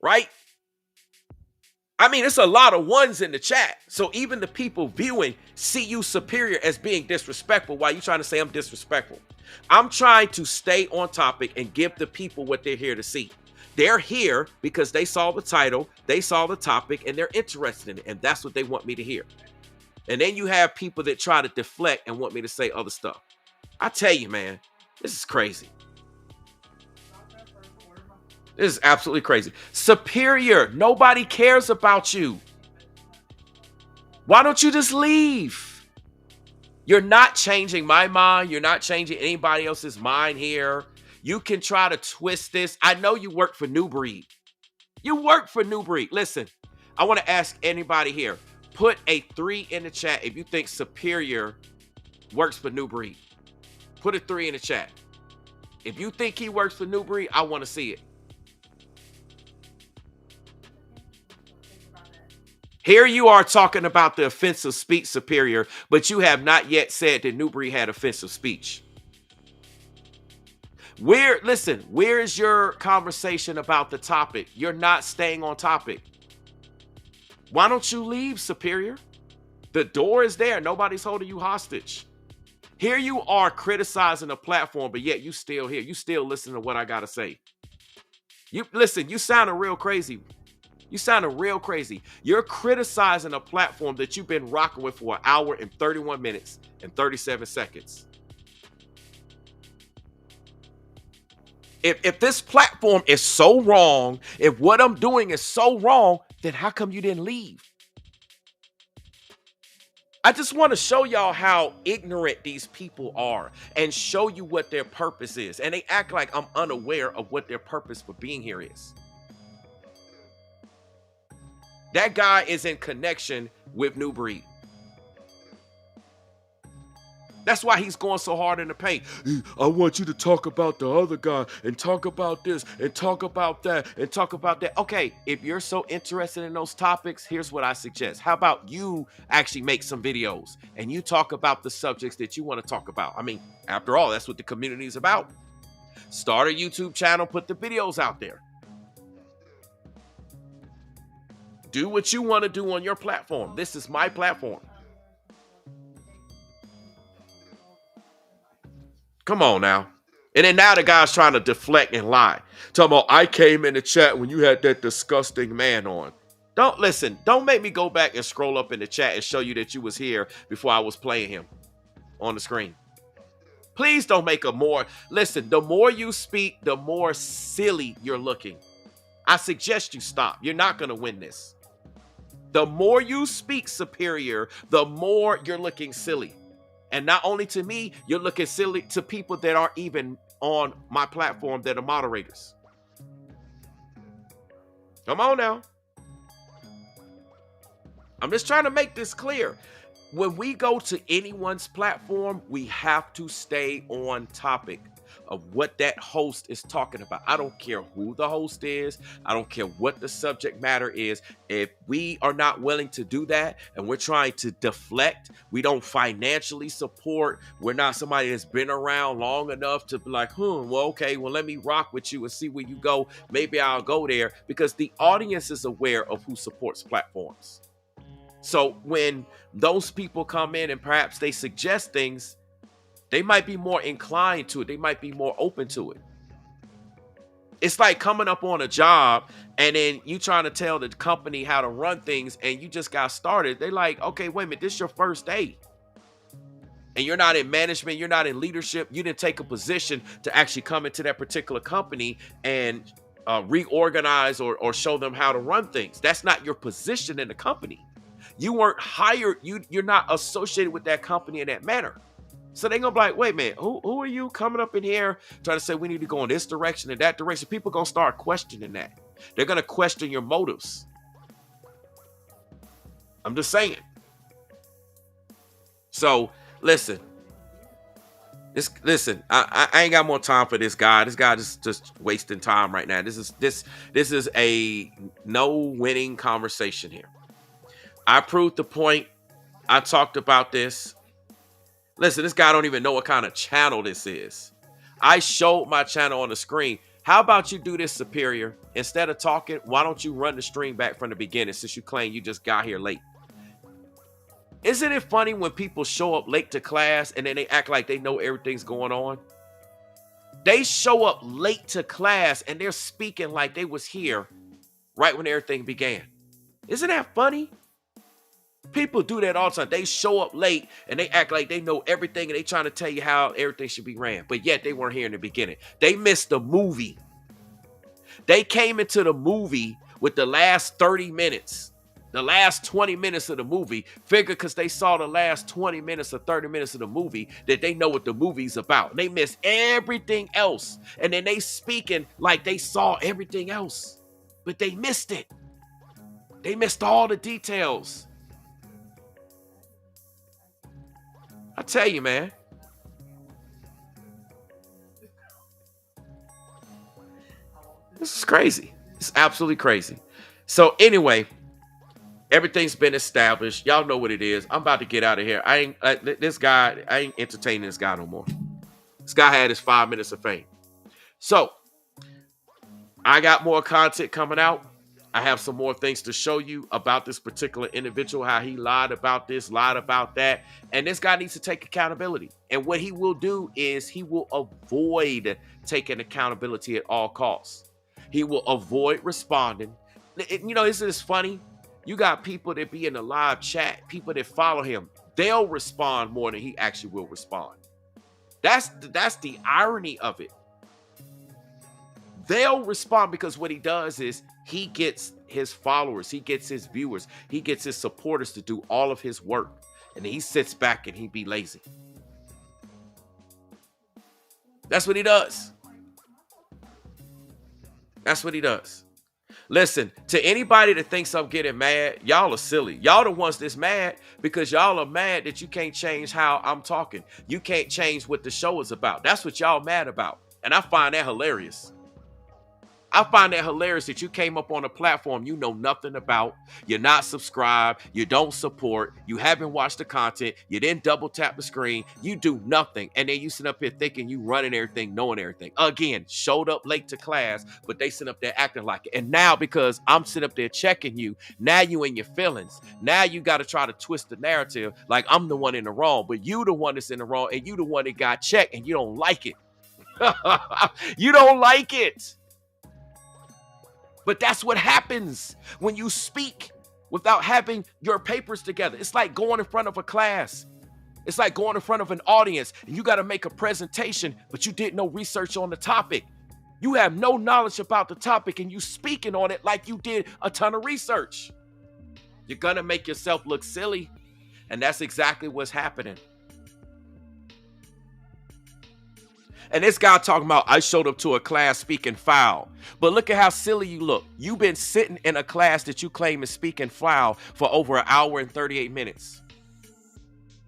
right? I mean, it's a lot of ones in the chat. So even the people viewing see you superior as being disrespectful. Why are you trying to say I'm disrespectful? I'm trying to stay on topic and give the people what they're here to see. They're here because they saw the title, they saw the topic, and they're interested in it. And that's what they want me to hear. And then you have people that try to deflect and want me to say other stuff. I tell you, man, this is crazy. This is absolutely crazy. Superior. Nobody cares about you. Why don't you just leave? You're not changing my mind. You're not changing anybody else's mind here. You can try to twist this. I know you work for Nubreed. You work for Nubreed. Listen, I want to ask anybody here. Put a 3 in the chat if you think Superior works for Nubreed. Put a 3 in the chat. If you think he works for Nubreed, I want to see it. Here you are talking about the offensive speech, Superior, but you have not yet said that Nubreed had offensive speech. Listen, where's your conversation about the topic? You're not staying on topic. Why don't you leave, Superior? The door is there. Nobody's holding you hostage. Here you are criticizing a platform, but yet you still here. You still listen to what I got to say. You listen, you sounding real crazy. You sounding real crazy. You're criticizing a platform that you've been rocking with for 1 hour and 31 minutes and 37 seconds. If this platform is so wrong, if what I'm doing is so wrong, then how come you didn't leave? I just want to show y'all how ignorant these people are and show you what their purpose is. And they act like I'm unaware of what their purpose for being here is. That guy is in connection with Nubreed. That's why he's going so hard in the paint. I want you to talk about the other guy and talk about this and talk about that and talk about that. Okay, if you're so interested in those topics, here's what I suggest. How about you actually make some videos and you talk about the subjects that you want to talk about? I mean, after all, that's what the community is about. Start a YouTube channel, put the videos out there. Do what you want to do on your platform. This is my platform. Come on now. And then now the guy's trying to deflect and lie. Talking about, I came in the chat when you had that disgusting man on. Don't listen. Don't make me go back and scroll up in the chat and show you that you was here before I was playing him on the screen. Please don't make a more. Listen, the more you speak, the more silly you're looking. I suggest you stop. You're not going to win this. The more you speak, Superior, the more you're looking silly. And not only to me, you're looking silly to people that aren't even on my platform that are moderators. Come on now. I'm just trying to make this clear. When we go to anyone's platform, we have to stay on topic of what that host is talking about. I don't care who the host is. I don't care what the subject matter is. If we are not willing to do that and we're trying to deflect, we don't financially support, we're not somebody that's been around long enough to be like, well, okay, well, let me rock with you and see where you go. Maybe I'll go there, because the audience is aware of who supports platforms. So when those people come in and perhaps they suggest things, they might be more inclined to it. They might be more open to it. It's like coming up on a job and then you trying to tell the company how to run things and you just got started. They're like, okay, wait a minute, this is your first day. And you're not in management, you're not in leadership. You didn't take a position to actually come into that particular company and reorganize or show them how to run things. That's not your position in the company. You weren't hired. You're not associated with that company in that manner. So they're going to be like, wait a minute, who are you coming up in here trying to say we need to go in this direction and that direction? People are going to start questioning that. They're going to question your motives. I'm just saying. So listen, I ain't got more time for this guy. This guy is just wasting time right now. This is a no winning conversation here. I proved the point. I talked about this. Listen, this guy don't even know what kind of channel this is. I showed my channel on the screen. How about you do this, Superior? Instead of talking, why don't you run the stream back from the beginning since you claim you just got here late? Isn't it funny when people show up late to class and then they act like they know everything's going on? They show up late to class and they're speaking like they was here right when everything began. Isn't that funny? People do that all the time. They show up late and they act like they know everything and they trying to tell you how everything should be ran. But yet they weren't here in the beginning. They missed the movie. They came into the movie with the last 30 minutes. The last 20 minutes of the movie. Figure because they saw the last 20 minutes or 30 minutes of the movie that they know what the movie's about. They missed everything else. And then they speaking like they saw everything else. But they missed it. They missed all the details. I tell you, man. This is crazy. It's absolutely crazy. So anyway, everything's been established. Y'all know what it is. I'm about to get out of here. I ain't entertaining this guy no more. This guy had his 5 minutes of fame. So I got more content coming out. I have some more things to show you about this particular individual, how he lied about this, lied about that. And this guy needs to take accountability. And what he will do is he will avoid taking accountability at all costs. He will avoid responding. You know, isn't this funny? You got people that be in the live chat, people that follow him. They'll respond more than he actually will respond. That's the irony of it. They'll respond because what he does is he gets his followers, he gets his viewers, he gets his supporters to do all of his work. And he sits back and he be lazy. That's what he does. That's what he does. Listen, to anybody that thinks I'm getting mad, y'all are silly. Y'all the ones that's mad because y'all are mad that you can't change how I'm talking. You can't change what the show is about. That's what y'all mad about. And I find that hilarious. I find that hilarious that you came up on a platform you know nothing about. You're not subscribed. You don't support. You haven't watched the content. You didn't double tap the screen. You do nothing. And then you sit up here thinking you running everything, knowing everything. Again, showed up late to class, but they sit up there acting like it. And now because I'm sitting up there checking you, now you in your feelings. Now you got to try to twist the narrative like I'm the one in the wrong, but you the one that's in the wrong and you the one that got checked and you don't like it. You don't like it. But that's what happens when you speak without having your papers together. It's like going in front of a class. It's like going in front of an audience and you got to make a presentation, but you did no research on the topic. You have no knowledge about the topic and you speaking on it like you did a ton of research. You're going to make yourself look silly. And that's exactly what's happening. And this guy talking about, I showed up to a class speaking foul. But look at how silly you look. You've been sitting in a class that you claim is speaking foul for over an hour and 38 minutes.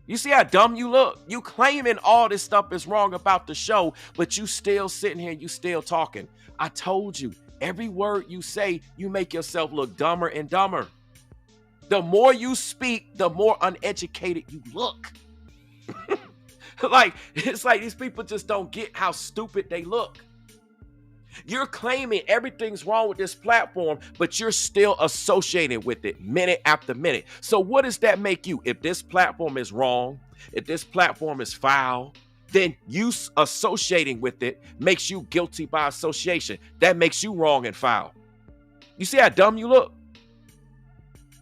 You see how dumb you look? You claiming all this stuff is wrong about the show, but you still sitting here and you still talking. I told you, every word you say, you make yourself look dumber and dumber. The more you speak, the more uneducated you look. Like, it's like these people just don't get how stupid they look. You're claiming everything's wrong with this platform, but you're still associated with it minute after minute. So what does that make you? If this platform is wrong, if this platform is foul, then you associating with it makes you guilty by association. That makes you wrong and foul. You see how dumb you look?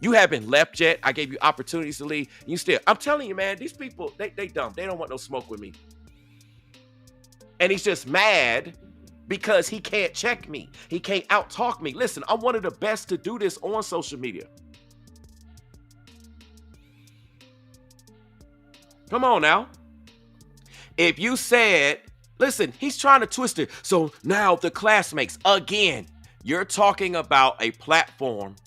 You haven't left yet. I gave you opportunities to leave. You still, I'm telling you, man, these people, they dumb. They don't want no smoke with me. And he's just mad because he can't check me. He can't out-talk me. Listen, I'm one of the best to do this on social media. Come on now. If you said, listen, he's trying to twist it. So now the classmates, again, you're talking about a platform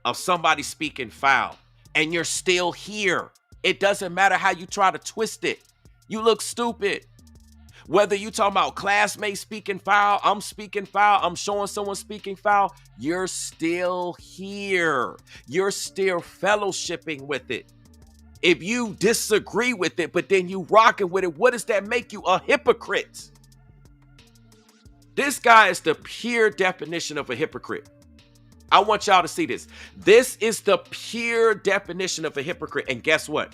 of somebody speaking foul, and you're still here. It doesn't matter how you try to twist it. You look stupid. Whether you talking about classmates speaking foul, I'm speaking foul, I'm showing someone speaking foul, you're still here. You're still fellowshipping with it. If you disagree with it, but then you rocking with it, what does that make you? A hypocrite. This guy is the pure definition of a hypocrite. I want y'all to see this. This is the pure definition of a hypocrite. And guess what?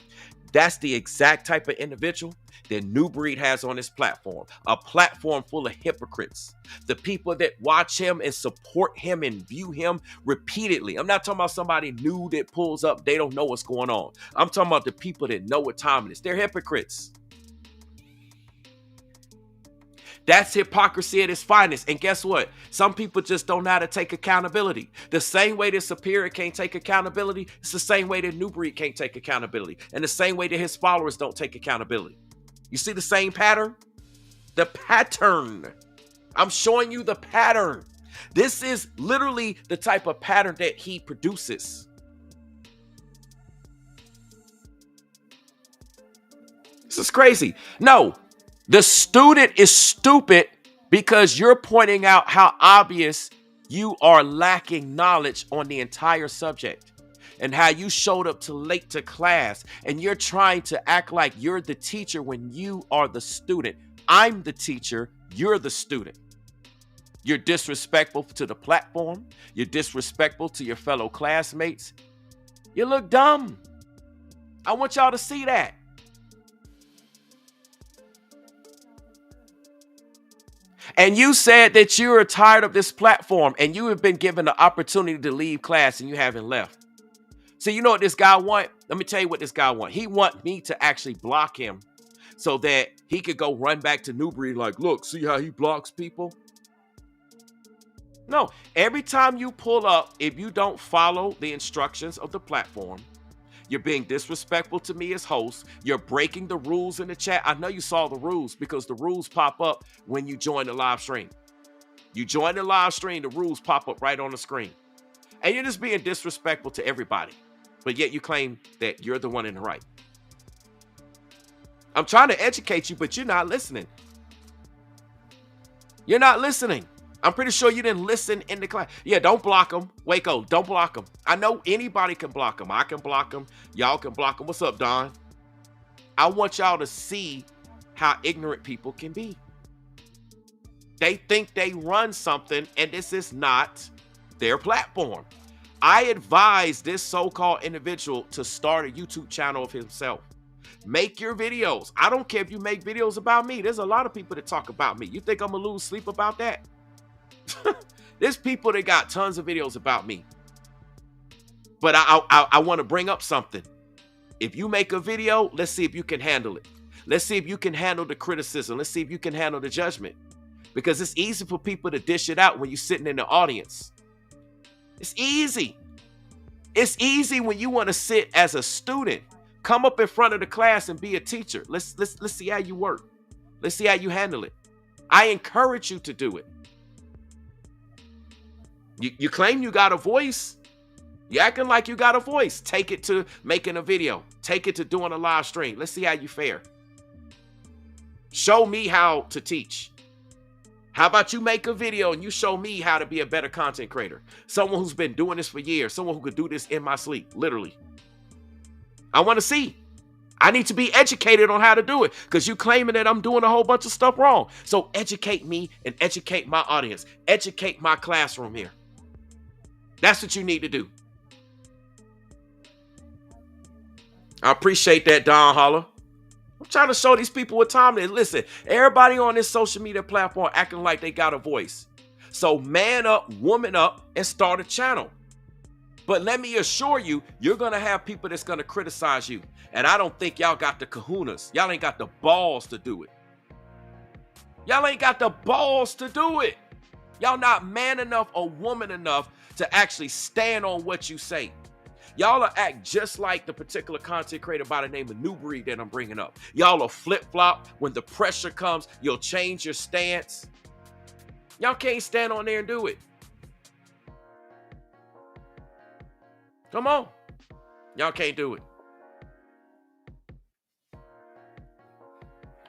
That's the exact type of individual that Nubreed has on his platform. A platform full of hypocrites. The people that watch him and support him and view him repeatedly. I'm not talking about somebody new that pulls up. They don't know what's going on. I'm talking about the people that know what time it is. They're hypocrites. That's hypocrisy at its finest. And guess what? Some people just don't know how to take accountability. The same way that Superior can't take accountability, it's the same way that Nubreed can't take accountability. And the same way that his followers don't take accountability. You see the same pattern? The pattern. I'm showing you the pattern. This is literally the type of pattern that he produces. This is crazy. No. The student is stupid because you're pointing out how obvious you are lacking knowledge on the entire subject and how you showed up too late to class and you're trying to act like you're the teacher when you are the student. I'm the teacher. You're the student. You're disrespectful to the platform. You're disrespectful to your fellow classmates. You look dumb. I want y'all to see that. And you said that you are tired of this platform and you have been given the opportunity to leave class and you haven't left. So you know what this guy want? Let me tell you what this guy want. He want me to actually block him so that he could go run back to Nubreed like, look, see how he blocks people? No, every time you pull up, if you don't follow the instructions of the platform, you're being disrespectful to me as host. You're breaking the rules in the chat. I know you saw the rules because the rules pop up when you join the live stream. You join the live stream, the rules pop up right on the screen. And you're just being disrespectful to everybody. But yet you claim that you're the one in the right. I'm trying to educate you, but you're not listening. You're not listening. I'm pretty sure you didn't listen in the class. Yeah, don't block them. Waco, don't block them. I know anybody can block them. I can block them. Y'all can block them. What's up, Don? I want y'all to see how ignorant people can be. They think they run something, and this is not their platform. I advise this so-called individual to start a YouTube channel of himself. Make your videos. I don't care if you make videos about me. There's a lot of people that talk about me. You think I'm going to lose sleep about that? There's people that got tons of videos about me. But I want to bring up something. If you make a video, let's see if you can handle it. Let's see if you can handle the criticism. Let's see if you can handle the judgment. Because it's easy for people to dish it out when you're sitting in the audience. It's easy. It's easy when you want to sit as a student. Come up in front of the class and be a teacher. Let's see how you work. Let's see how you handle it. I encourage you to do it. You claim you got a voice. You acting like you got a voice. Take it to making a video. Take it to doing a live stream. Let's see how you fare. Show me how to teach. How about you make a video and you show me how to be a better content creator? Someone who's been doing this for years. Someone who could do this in my sleep, literally. I want to see. I need to be educated on how to do it because you claiming that I'm doing a whole bunch of stuff wrong. So educate me and educate my audience. Educate my classroom here. That's what you need to do. I appreciate that, Don Holler. I'm trying to show these people what time it is. Listen, everybody on this social media platform acting like they got a voice. So man up, woman up, and start a channel. But let me assure you, you're going to have people that's going to criticize you. And I don't think y'all got the kahunas. Y'all ain't got the balls to do it. Y'all ain't got the balls to do it. Y'all not man enough or woman enough to actually stand on what you say. Y'all will act just like the particular content creator by the name of Nubreed that I'm bringing up. Y'all will flip-flop. When the pressure comes, you'll change your stance. Y'all can't stand on there and do it. Come on. Y'all can't do it.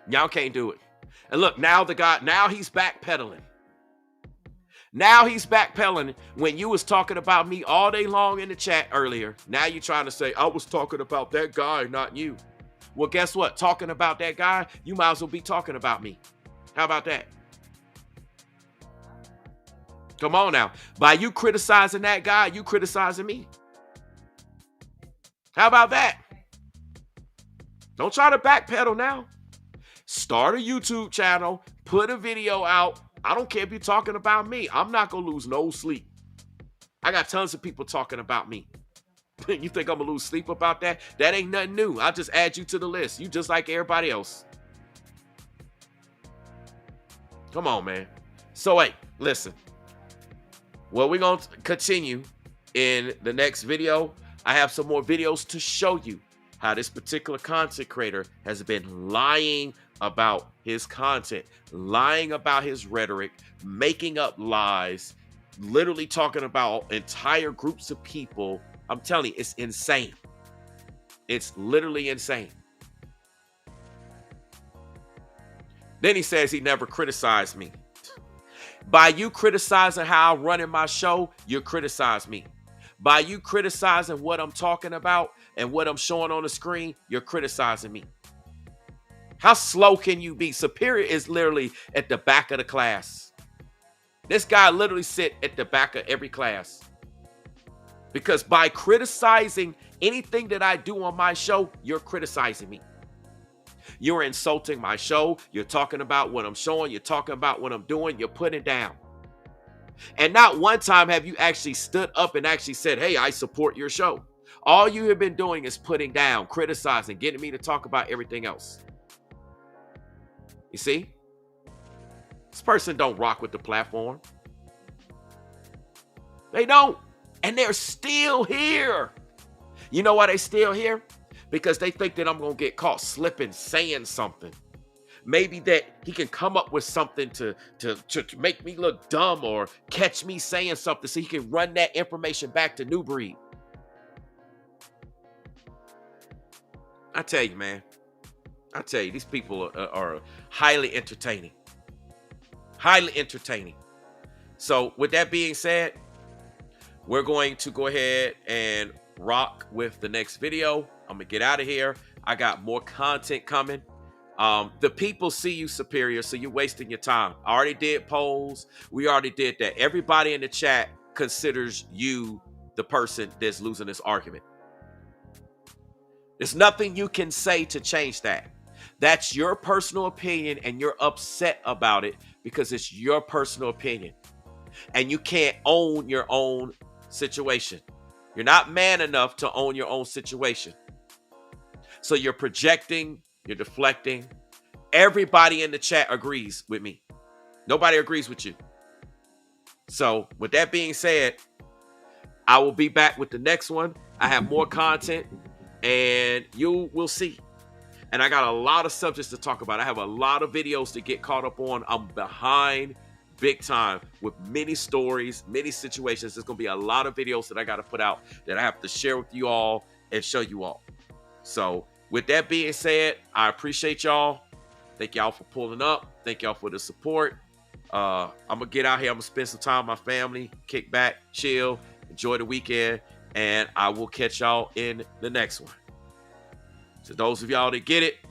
Y'all can't do it. And look, now the guy, now he's backpedaling. Now he's backpedaling. When you was talking about me all day long in the chat earlier, now you're trying to say, I was talking about that guy, not you. Well, guess what? Talking about that guy, you might as well be talking about me. How about that? Come on now. By you criticizing that guy, you criticizing me. How about that? Don't try to backpedal now. Start a YouTube channel, put a video out. I don't care if you're talking about me. I'm not going to lose no sleep. I got tons of people talking about me. You think I'm going to lose sleep about that? That ain't nothing new. I'll just add you to the list. You just like everybody else. Come on, man. So, hey, listen. Well, we're going to continue in the next video. I have some more videos to show you how this particular content creator has been lying about his content, lying about his rhetoric, making up lies, literally talking about entire groups of people. I'm telling you, it's insane. It's literally insane. Then he says he never criticized me. By you criticizing how I'm running my show, you criticize me. By you criticizing what I'm talking about and what I'm showing on the screen, you're criticizing me. How slow can you be? Superior is literally at the back of the class. This guy literally sit at the back of every class. Because by criticizing anything that I do on my show, you're criticizing me. You're insulting my show. You're talking about what I'm showing. You're talking about what I'm doing. You're putting it down. And not one time have you actually stood up and actually said, hey, I support your show. All you have been doing is putting down, criticizing, getting me to talk about everything else. You see? This person don't rock with the platform. They don't. And they're still here. You know why they're still here? Because they think that I'm going to get caught slipping, saying something. Maybe that he can come up with something to make me look dumb or catch me saying something so he can run that information back to Nubreed. I tell you, man. I tell you, these people are highly entertaining. Highly entertaining. So with that being said, we're going to go ahead and rock with the next video. I'm going to get out of here. I got more content coming. The people see you superior, so you're wasting your time. I already did polls. We already did that. Everybody in the chat considers you the person that's losing this argument. There's nothing you can say to change that. That's your personal opinion, and you're upset about it because it's your personal opinion. And you can't own your own situation. You're not man enough to own your own situation. So you're projecting, you're deflecting. Everybody in the chat agrees with me. Nobody agrees with you. So with that being said, I will be back with the next one. I have more content and you will see. And I got a lot of subjects to talk about. I have a lot of videos to get caught up on. I'm behind big time with many stories, many situations. There's going to be a lot of videos that I got to put out that I have to share with you all and show you all. So with that being said, I appreciate y'all. Thank y'all for pulling up. Thank y'all for the support. I'm going to get out here. I'm going to spend some time with my family, kick back, chill, enjoy the weekend, and I will catch y'all in the next one. To those of y'all that get it,